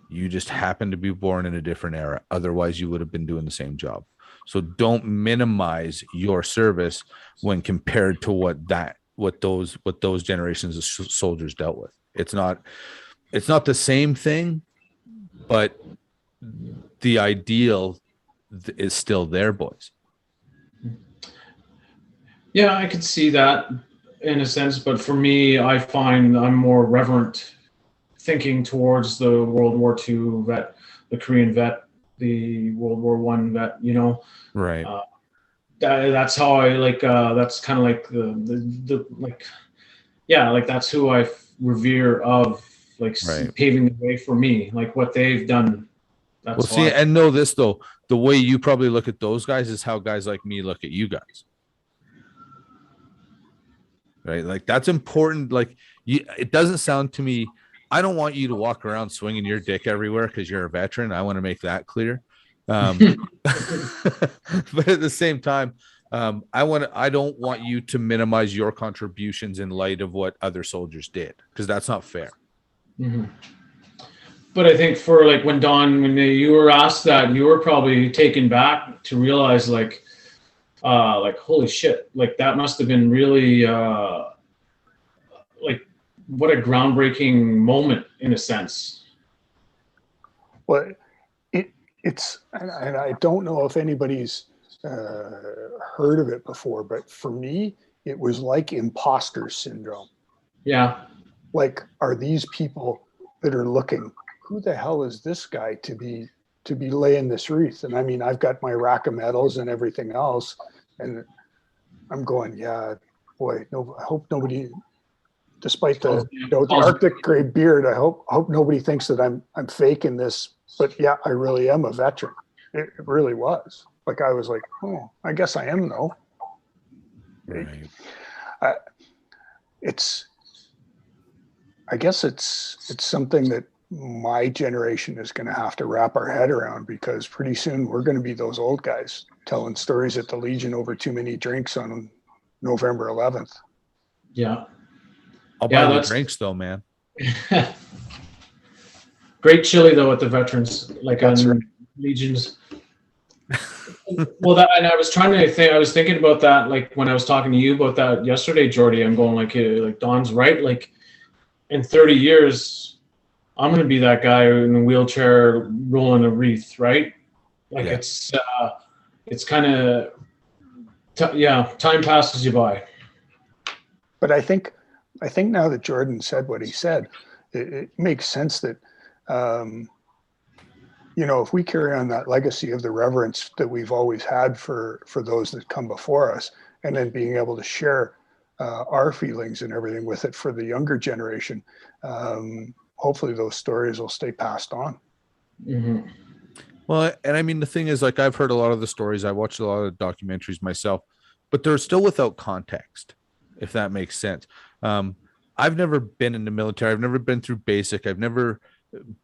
S4: You just happen to be born in a different era. Otherwise, you would have been doing the same job. So don't minimize your service when compared to what those generations of soldiers dealt with. It's not the same thing, but the ideal is still there, boys.
S5: Yeah, I could see that in a sense, but for me, I find I'm more reverent thinking towards the World War II vet, the Korean vet, the World War I vet,
S4: Right.
S5: That's how I like. That's kind of like the like, yeah, like that's who I revere of, like, right, paving the way for me, like what they've done. That's
S4: well, see, and know this though, the way you probably look at those guys is how guys like me look at you guys. Right, like that's important. Like it doesn't sound to me. I don't want you to walk around swinging your dick everywhere because you're a veteran. I want to make that clear. But at the same time, I don't want you to minimize your contributions in light of what other soldiers did, because that's not fair.
S5: Mm-hmm. But I think for like when you were asked that, you were probably taken back to realize like holy shit, like that must have been really like what a groundbreaking moment in a sense.
S6: Well, it's and I don't know if anybody's heard of it before, but for me, it was like imposter syndrome.
S5: Yeah.
S6: Like, are these people that are looking, who the hell is this guy to be laying this wreath? And I mean, I've got my rack of medals and everything else, and I'm going, yeah, boy, no, I hope nobody, despite the Arctic gray beard, I hope nobody thinks that I'm faking this. But yeah, I really am a veteran. It really was. Like, I was like, oh, I guess I am though. Right. I guess it's something that my generation is going to have to wrap our head around, because pretty soon we're going to be those old guys telling stories at the Legion over too many drinks on November 11th.
S5: Yeah.
S4: I'll buy the drinks though, man.
S5: Great chili though at the veterans, like that's on right. Legions. Well, and I was thinking about that, like when I was talking to you about that yesterday, Jordy. I'm going like Don's right. Like in 30 years, I'm going to be that guy in a wheelchair rolling a wreath, right? Like yeah. It's kind of, time passes you by.
S6: But I think now that Jordan said what he said, it makes sense that, if we carry on that legacy of the reverence that we've always had for those that come before us, and then being able to share our feelings and everything with it for the younger generation, hopefully those stories will stay passed on.
S5: Mm-hmm.
S4: Well, and I mean, the thing is, like, I've heard a lot of the stories. I watched a lot of documentaries myself, but they're still without context, if that makes sense. I've never been in the military. I've never been through basic. I've never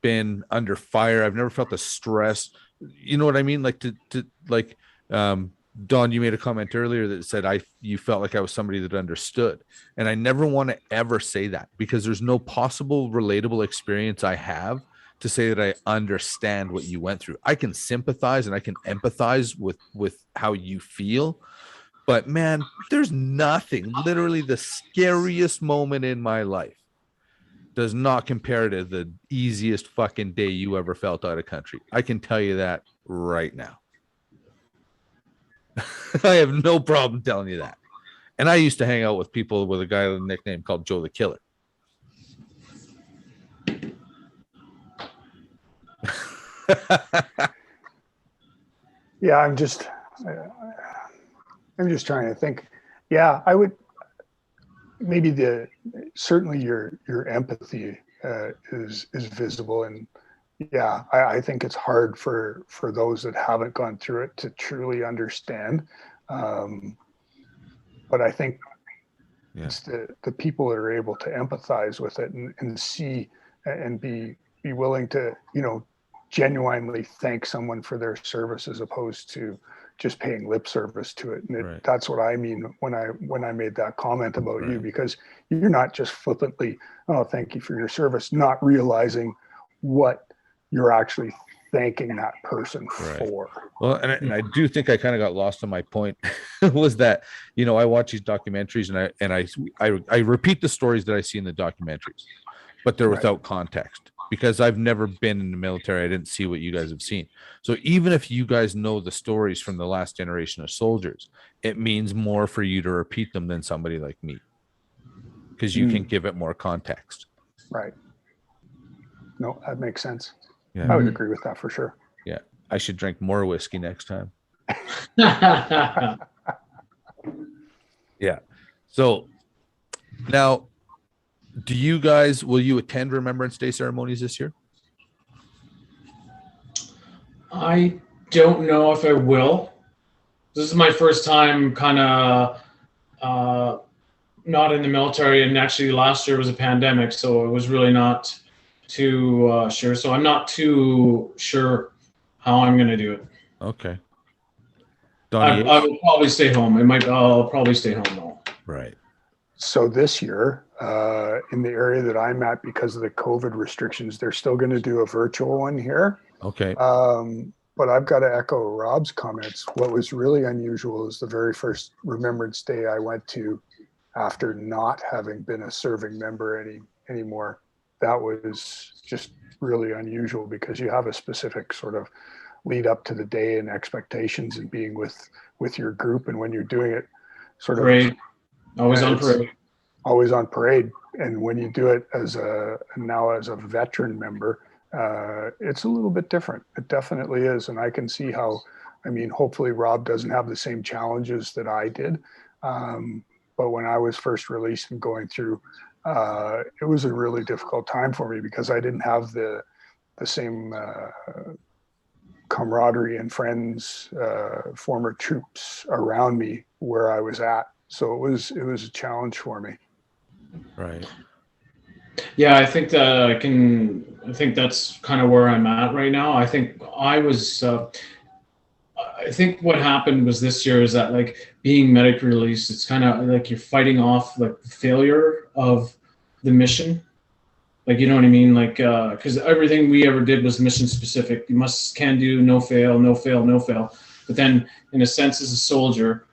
S4: been under fire. I've never felt the stress. You know what I mean? Like Don, you made a comment earlier that said you felt like I was somebody that understood. And I never want to ever say that, because there's no possible relatable experience I have to say that I understand what you went through. I can sympathize and I can empathize with how you feel. But man, there's nothing, literally the scariest moment in my life does not compare to the easiest fucking day you ever felt out of country. I can tell you that right now. I have no problem telling you that. And I used to hang out with people with a guy with a nickname called Joe the Killer.
S6: Yeah, I'm just trying to think. Yeah, I would maybe certainly your empathy is visible, and yeah, I think it's hard for those that haven't gone through it to truly understand. But I think it's the people that are able to empathize with it and see and be willing to, genuinely thank someone for their service as opposed to just paying lip service to it. And that's what I mean when I made that comment about you, because you're not just flippantly, oh, thank you for your service, not realizing what you're actually thanking that person for.
S4: Well, and I do think I kind of got lost on my point was that, I watch these documentaries and I repeat the stories that I see in the documentaries, but they're without context. Because I've never been in the military, I didn't see what you guys have seen. So even if you guys know the stories from the last generation of soldiers, it means more for you to repeat them than somebody like me, because you can give it more context.
S6: Right. No, that makes sense.
S4: Yeah.
S6: I would agree with that for sure.
S4: Yeah. I should drink more whiskey next time. Yeah. So now, will you attend Remembrance Day ceremonies this year?
S5: I don't know if I will. This is my first time kind of not in the military, and actually last year was a pandemic, so it was really not too sure. So I'm not too sure how I'm going to do it.
S4: Okay.
S5: I will probably stay home. I'll probably stay home though.
S4: Right.
S6: So this year, in the area that I'm at, because of the COVID restrictions, they're still going to do a virtual one here.
S4: Okay.
S6: But I've got to echo Rob's comments. What was really unusual is the very first Remembrance Day I went to after not having been a serving member anymore. That was just really unusual, because you have a specific sort of lead up to the day and expectations and being with your group. And when you're doing it sort of
S5: Great. Always on parade.
S6: Always on parade. And when you do it as a veteran member, it's a little bit different. It definitely is. And I can see how, hopefully Rob doesn't have the same challenges that I did. But when I was first released and going through, it was a really difficult time for me, because I didn't have the same camaraderie and friends, former troops around me where I was at. So it was a challenge for me.
S4: Right.
S5: Yeah, I think that's kind of where I'm at right now. I think I think what happened was this year is that, like, being medically released, it's kind of like you're fighting off like the failure of the mission. Like, you know what I mean? Like, because everything we ever did was mission specific. You can do, no fail, no fail, no fail. But then in a sense, as a soldier,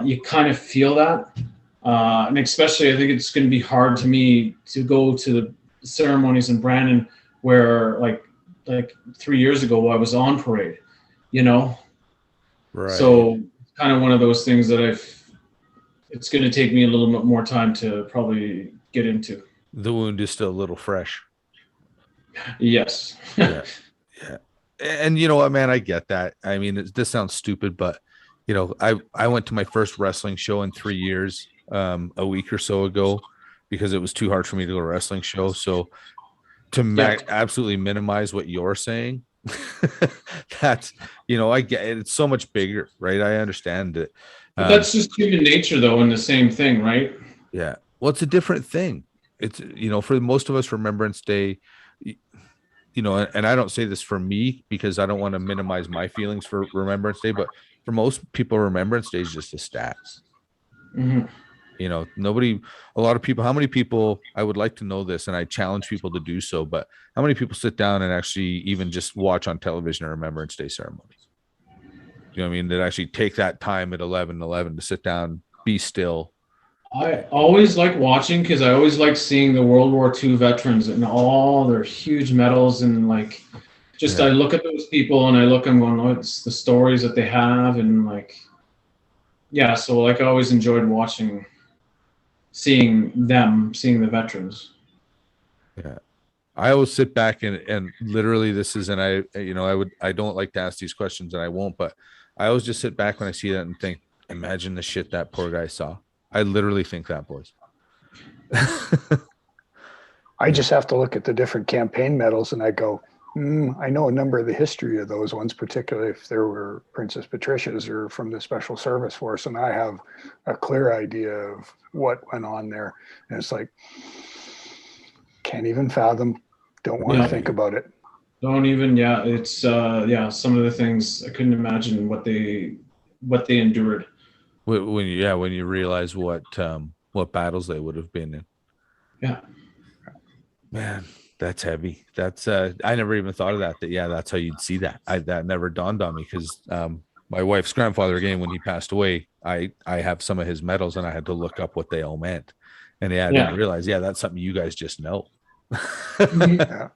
S5: you kind of feel that. And especially, I think it's going to be hard to me to go to the ceremonies in Brandon where like 3 years ago I was on parade, Right. So kind of one of those things that it's going to take me a little bit more time to probably get into.
S4: The wound is still a little fresh.
S5: Yes.
S4: Yeah. Yeah. And you know what, man, I get that. I mean, this sounds stupid, but you know, I went to my first wrestling show in 3 years, a week or so ago, because it was too hard for me to go to a wrestling show. So to absolutely minimize what you're saying, that's, you know, I get it. It's so much bigger, right? I understand it.
S5: But that's just human nature, though, and the same thing, right?
S4: Yeah. Well, it's a different thing. It's, you know, for most of us, Remembrance Day, you know, and I don't say this for me because I don't want to minimize my feelings for Remembrance Day, but for most people, Remembrance Day is just a stat.
S5: Mm-hmm.
S4: You know, a lot of people, how many people, I would like to know this, and I challenge people to do so, but how many people sit down and actually even just watch on television a Remembrance Day ceremony? You know what I mean? That actually take that time at 11:11 to sit down, be still.
S5: I always like watching because I always like seeing the World War II veterans and all their huge medals, and like just I look at those people and I look and going, oh, it's the stories that they have, and like, yeah, so like I always enjoyed watching, seeing the veterans.
S4: Yeah. I always sit back and literally this is, and I don't like to ask these questions and I won't, but I always just sit back when I see that and think, imagine the shit that poor guy saw. I literally think that, boys.
S6: I just have to look at the different campaign medals and I go, I know a number of the history of those ones, particularly if there were Princess Patricia's or from the Special Service Force, and I have a clear idea of what went on there. And it's like, can't even fathom, don't want to think about it.
S5: Don't even, it's some of the things I couldn't imagine what they endured.
S4: When you realize what battles they would have been in.
S5: Yeah.
S4: Man, that's heavy. That's I never even thought of that. That's how you'd see that. That never dawned on me because my wife's grandfather, again, when he passed away, I have some of his medals and I had to look up what they all meant. And I didn't realize, that's something you guys just know.
S6: Yeah.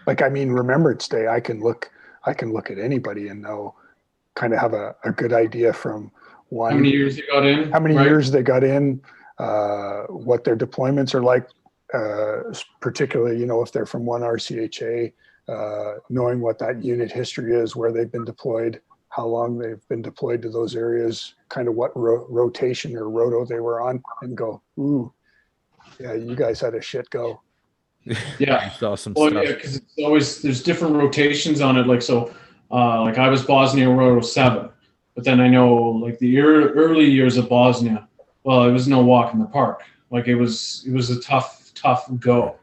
S6: Like, I mean, Remembrance Day, I can look at anybody and know, kind of have a good idea from one.
S5: How many years they got in?
S6: Years they got in, what their deployments are like, particularly, you know, if they're from one RCHA, knowing what that unit history is, where they've been deployed, how long they've been deployed to those areas, kind of what rotation or roto they were on, and go, ooh, yeah, you guys had a shit go.
S5: Yeah.
S4: Saw some
S5: stuff.
S4: Yeah,
S5: because it's always, there's different rotations on it. Like, so, like I was Bosnia Roto 7, but then I know like the early years of Bosnia, well, it was no walk in the park. Like it was a tough go.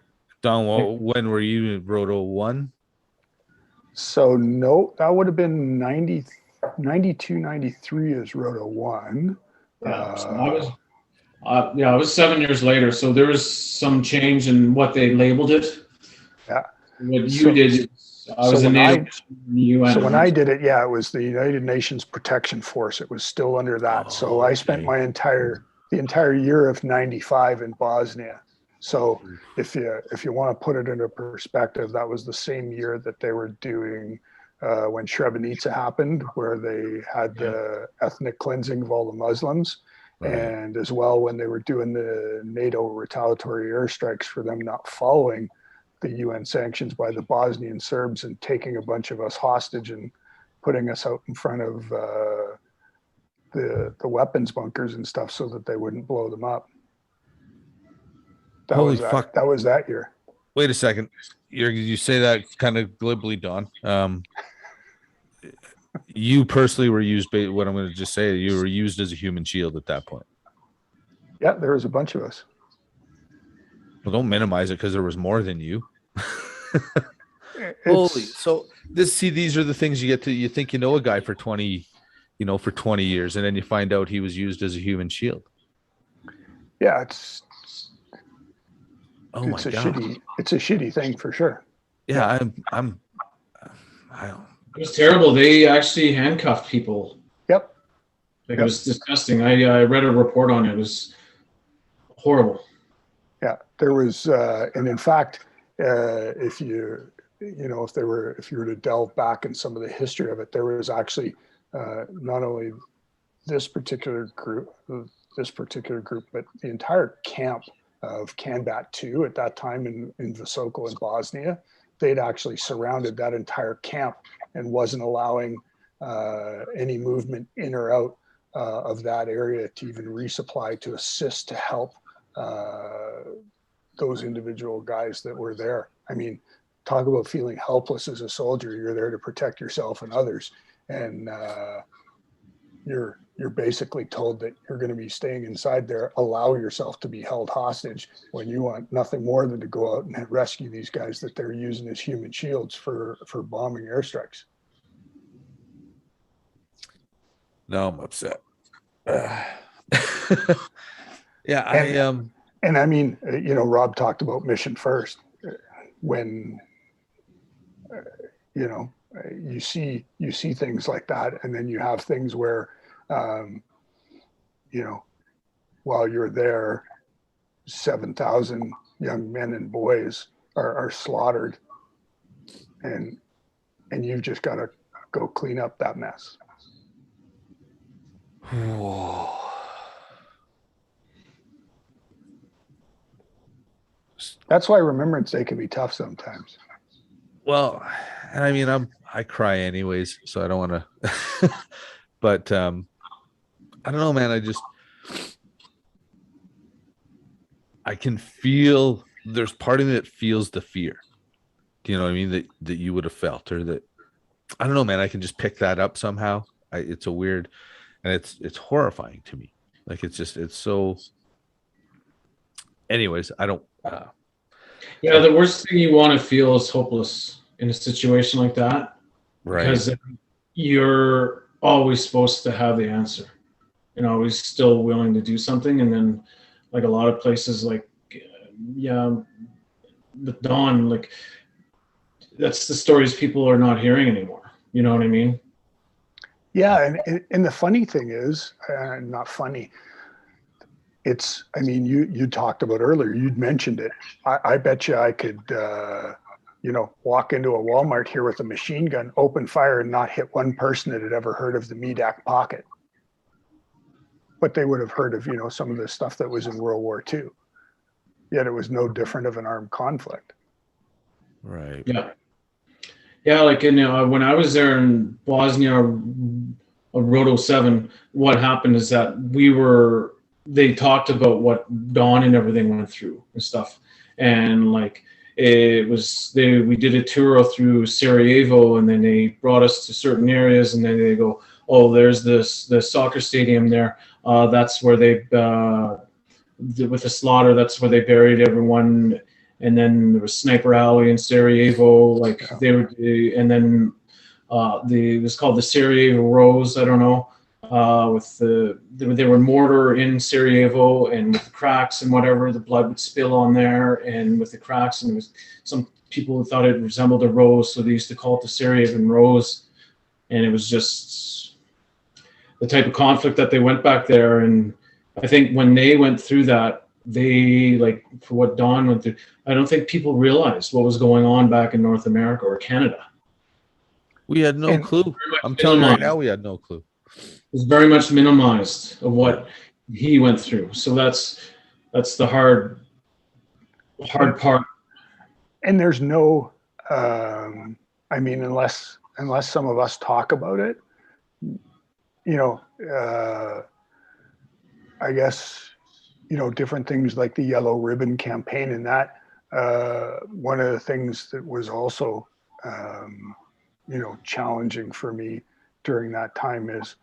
S4: Don, when were you in Roto 1?
S6: So no, that would have been 92, 93 is Roto 1.
S5: Yeah, so I was 7 years later. So there was some change in what they labeled it.
S6: Yeah.
S5: What you did, I was a NATO UN.
S6: So when I did it, it was the United Nations Protection Force. It was still under that. So I spent the entire year of 95 in Bosnia. So if you want to put it into perspective, that was the same year that they were doing when Srebrenica happened, where they had the ethnic cleansing of all the Muslims. Right. And as well, when they were doing the NATO retaliatory airstrikes for them not following the UN sanctions by the Bosnian Serbs and taking a bunch of us hostage and putting us out in front of the weapons bunkers and stuff so that they wouldn't blow them up.
S4: Holy fuck.
S6: That was that year.
S4: Wait a second. You say that kind of glibly, Don. You personally were used, what I'm going to just say, you were used as a human shield at that point.
S6: Yeah, there was a bunch of us.
S4: Well, don't minimize it because there was more than you. Holy. So these are the things you think you know a guy for 20 years, and then you find out he was used as a human shield.
S6: Yeah, it's
S4: a
S6: shitty thing for sure.
S4: Yeah,
S5: It was terrible. They actually handcuffed people.
S6: Yep.
S5: It was disgusting. I read a report on it. It was horrible.
S6: Yeah, there was, and in fact, if you were to delve back in some of the history of it, there was actually not only this particular group, this particular group, but the entire camp of Kanbat 2 at that time in Visoko in Bosnia, they'd actually surrounded that entire camp and wasn't allowing any movement in or out of that area to even resupply, to assist, to help those individual guys that were there. I mean, talk about feeling helpless as a soldier. You're there to protect yourself and others, and you're basically told that you're going to be staying inside there, allow yourself to be held hostage when you want nothing more than to go out and rescue these guys that they're using as human shields for bombing airstrikes.
S4: No, I'm upset. Yeah,
S6: And I mean, you know, Rob talked about mission first. When you know, you see things like that, and then you have things where, you know, while you're there, 7,000 young men and boys are slaughtered, and you've just got to go clean up that mess.
S4: Whoa.
S6: That's why Remembrance Day can be tough sometimes.
S4: Well, and I mean, I cry anyways, so I don't want to. But I don't know, man. I can feel, there's part of me that feels the fear. Do you know what I mean? That you would have felt, or that, I don't know, man. I can just pick that up somehow. It's a weird, and it's horrifying to me. Like, it's so. Anyways, I don't.
S5: Yeah, the worst thing you want to feel is hopeless in a situation like that.
S4: Right.
S5: Because you're always supposed to have the answer and always still willing to do something. And then, like a lot of places, like, the Dawn, like, that's the stories people are not hearing anymore. You know what I mean?
S6: Yeah, and the funny thing is, not funny. It's, I mean, you talked about earlier, you'd mentioned it. I bet you I could, you know, walk into a Walmart here with a machine gun, open fire, and not hit one person that had ever heard of the Medak pocket. But they would have heard of, you know, some of the stuff that was in World War II. Yet it was no different of an armed conflict.
S4: Right.
S5: Yeah. Yeah, like when I was there in Bosnia, Roto 7, what happened is that they talked about what Dawn and everything went through and stuff. And like, we did a tour through Sarajevo, and then they brought us to certain areas, and then they go, oh, there's the soccer stadium there. That's where with the slaughter, that's where they buried everyone. And then there was Sniper Alley in Sarajevo, like and then it was called the Sarajevo Rose. I don't know. They were mortar in Sarajevo, and with the cracks and whatever, the blood would spill on there, and with the cracks, and there was some people who thought it resembled a rose, so they used to call it the Sarajevan Rose. And it was just the type of conflict that they went back there. And I think when they went through that, they, like, for what Dawn went through, I don't think people realized what was going on back in North America or Canada.
S4: We had no clue. I'm telling you right now, we had no clue.
S5: It was very much minimized of what he went through. So that's the hard part.
S6: And there's no, I mean, unless some of us talk about it, you know, I guess, you know, different things like the Yellow Ribbon campaign, and that, one of the things that was also, you know, challenging for me during that time is,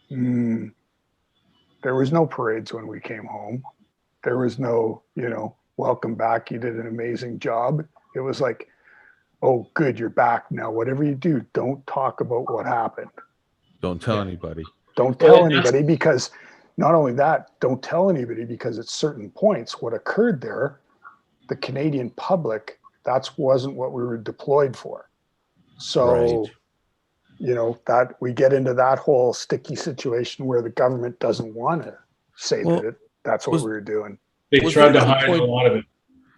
S6: there was no parades when we came home. There was no, you know, welcome back, you did an amazing job. It was like, oh, good, you're back now. Whatever you do, don't talk about what happened.
S4: Don't tell anybody.
S6: Don't tell anybody, because not only that, don't tell anybody, because at certain points, what occurred there, the Canadian public, that wasn't what we were deployed for. So, you know, that we get into that whole sticky situation where the government doesn't want to say that's what we were doing.
S5: They tried to hide a lot of it.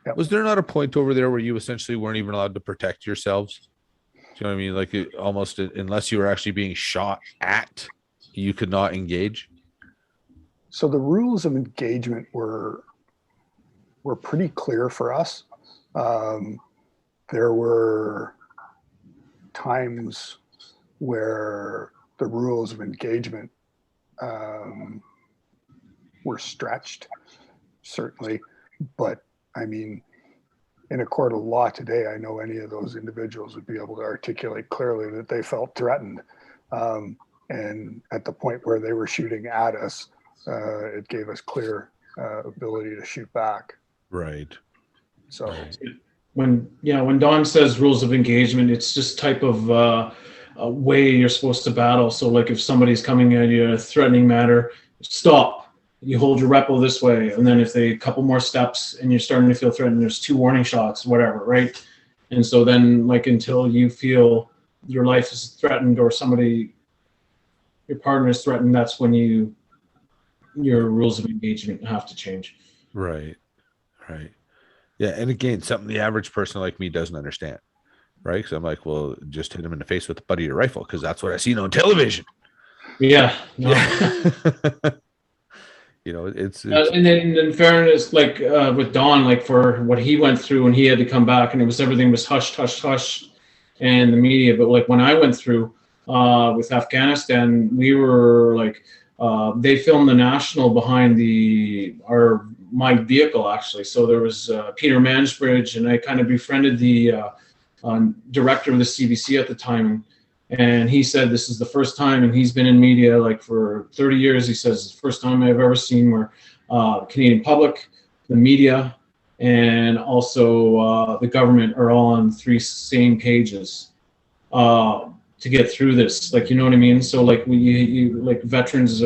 S6: Yep.
S4: Was there not a point over there where you essentially weren't even allowed to protect yourselves? Do you know what I mean? Like, almost, unless you were actually being shot at, you could not engage.
S6: So the rules of engagement were pretty clear for us. There were times where the rules of engagement were stretched, certainly. But I mean, in a court of law today, I know any of those individuals would be able to articulate clearly that they felt threatened. And at the point where they were shooting at us, it gave us clear ability to shoot back.
S4: Right.
S6: So
S5: when Don says rules of engagement, it's just type of a way you're supposed to battle. So like if somebody's coming at you in a threatening manner, stop. You hold your repo this way, and then if they a couple more steps and you're starting to feel threatened, there's 2 warning shots, whatever, right? And so then like until you feel your life is threatened or your partner is threatened, that's when your rules of engagement have to change.
S4: Right. Yeah, and again, something the average person like me doesn't understand, right? Because I'm like, well, just hit him in the face with the butt of your rifle, because that's what I seen on television.
S5: Yeah. No.
S4: Yeah. It's
S5: and then in fairness, like with Don, like for what he went through and he had to come back and everything was hush, and the media. But like when I went through with Afghanistan, we were like, they filmed the national behind my vehicle actually. So there was Peter Mansbridge, and I kind of befriended the director of the CBC at the time. And he said this is the first time, and he's been in media like for 30 years. He says it's the first time I've ever seen where the Canadian public, the media, and also the government are all on 3 same pages to get through this. Like, you know what I mean? So like you like veterans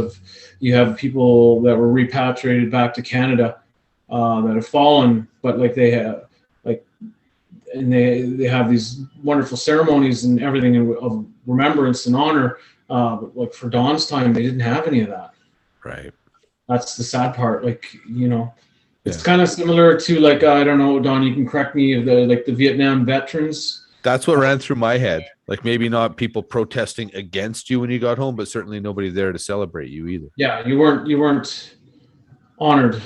S5: you have people that were repatriated back to Canada that have fallen, but like they have and they have these wonderful ceremonies and everything of remembrance and honor. But like for Don's time, they didn't have any of that.
S4: right.
S5: That's the sad part. Like, it's kind of similar to like, I don't know, Don, you can correct me, of the Vietnam veterans.
S4: That's what ran through my head. Like maybe not people protesting against you when you got home, but certainly nobody there to celebrate you either.
S5: Yeah, you weren't honored.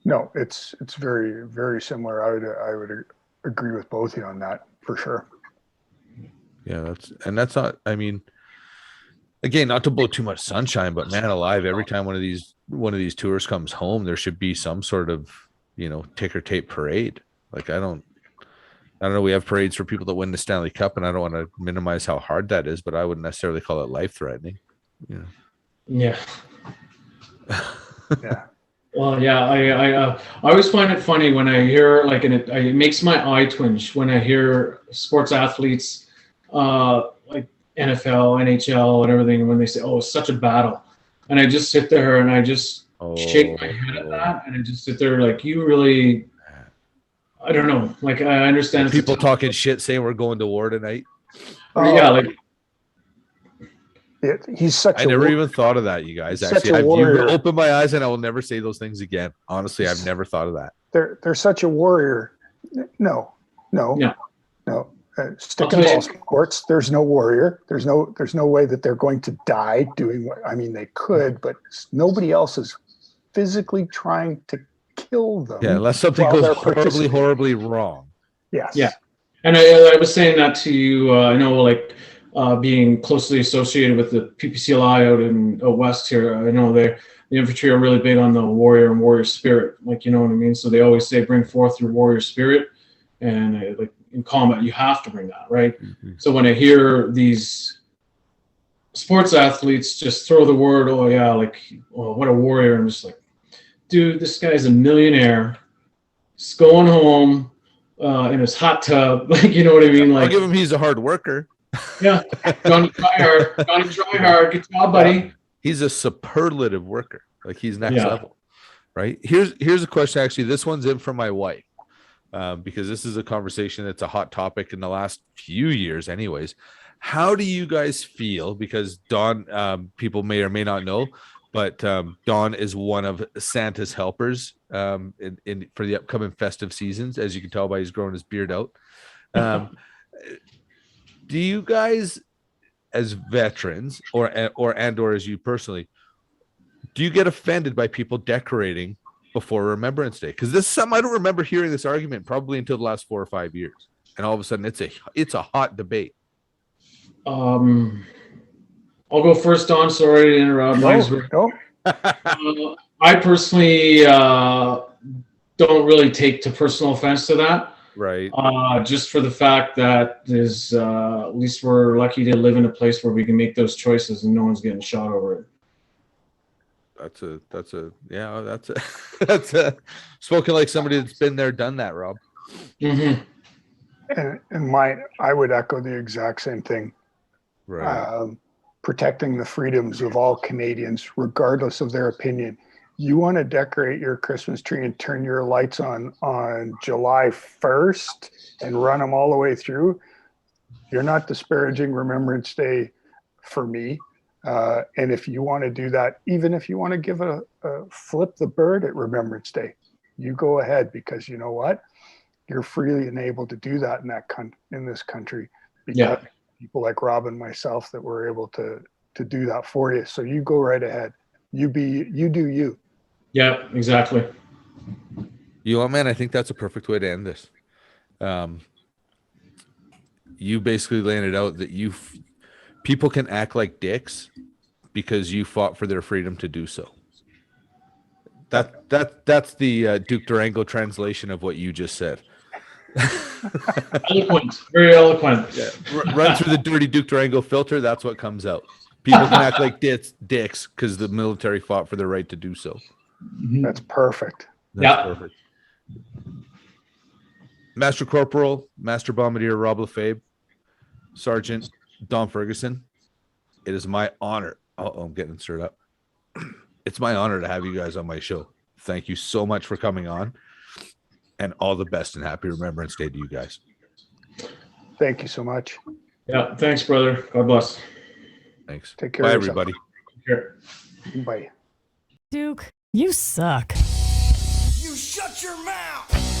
S6: no, it's very, very similar. I would agree with both of you on that for sure.
S4: Yeah, that's not, I mean, again, not to blow too much sunshine, but man alive, every time one of these tours comes home, there should be some sort of, ticker tape parade. Like I don't know. We have parades for people that win the Stanley Cup, and I don't want to minimize how hard that is, but I wouldn't necessarily call it life threatening.
S5: Yeah.
S6: Yeah.
S5: Well, yeah, I always find it funny when I hear like, and it makes my eye twinge when I hear sports athletes, like NFL, NHL, and everything, when they say, "Oh, it's such a battle," and I just sit there and I just shake my head at that, and I just sit there like, you really, I don't know, like I understand
S4: people talking shit saying we're going to war tonight.
S5: Yeah, like.
S6: He's such
S4: I never even thought of that, you guys. Actually, you opened my eyes, and I will never say those things again. Honestly, I've never thought of that.
S6: They're such a warrior. No. Stick and ball sports. There's no warrior. There's no way that they're going to die doing what. I mean, they could, but nobody else is physically trying to kill them.
S4: Yeah, unless something goes horribly wrong.
S6: Yes.
S5: Yeah, and I was saying that to you. I know, like. Being closely associated with the PPCLI out in West here, I know the infantry are really big on the warrior and warrior spirit, like, you know what I mean? So they always say, bring forth your warrior spirit. And like in combat, you have to bring that, right? Mm-hmm. So when I hear these sports athletes just throw the word, oh yeah, like, oh, what a warrior. I'm just like, dude, this guy's a millionaire. He's going home in his hot tub. Like, you know what I mean? Like,
S4: I'll give him, he's a hard worker.
S5: Yeah, Johnny try hard. Good job, buddy.
S4: He's a superlative worker. Like he's next level, right? Here's a question. Actually, this one's in from my wife, because this is a conversation that's a hot topic in the last few years, anyways. How do you guys feel? Because Don, people may or may not know, but Don is one of Santa's helpers in for the upcoming festive seasons, as you can tell by he's growing his beard out. Do you guys, as veterans, or as you personally, do you get offended by people decorating before Remembrance Day? Because this is something I don't remember hearing this argument probably until the last 4 or 5 years, and all of a sudden it's a hot debate.
S5: I'll go first, Don. Sorry to interrupt.
S6: No.
S5: I personally don't really take to personal offense to that.
S4: Right.
S5: Just for the fact that is at least we're lucky to live in a place where we can make those choices and no one's getting shot over it.
S4: That's a spoken like somebody that's been there, done that, Rob.
S5: Mm-hmm.
S6: And I would echo the exact same thing.
S4: Right.
S6: Protecting the freedoms of all Canadians, regardless of their opinion. You want to decorate your Christmas tree and turn your lights on July 1st and run them all the way through. You're not disparaging Remembrance Day for me. And if you want to do that, even if you want to give a flip the bird at Remembrance Day, you go ahead, because you know what? You're freely and able to do that in this country, because people like Rob and myself that were able to do that for you. So you go right ahead. You do you.
S5: Yeah, exactly.
S4: You know, man, I think that's a perfect way to end this. You basically laid it out that people can act like dicks because you fought for their freedom to do so. That's the Duke Durango translation of what you just said.
S5: Eloquent, very eloquent.
S4: Yeah. Run through the dirty Duke Durango filter. That's what comes out. People can act like dicks because the military fought for their right to do so.
S6: That's perfect.
S4: That's perfect. Master Corporal, Master Bombardier Rob Lefevbre, Sergeant Don Ferguson, it is my honor. Oh, I'm getting stirred up. It's my honor to have you guys on my show. Thank you so much for coming on, and all the best and happy Remembrance Day to you guys.
S6: Thank you so much.
S5: Yeah, thanks, brother. God bless.
S4: Thanks.
S6: Take care.
S4: Bye,
S6: of yourself.
S4: everybody.
S5: Take care.
S6: Bye.
S1: Duke, you suck.
S2: You shut your mouth.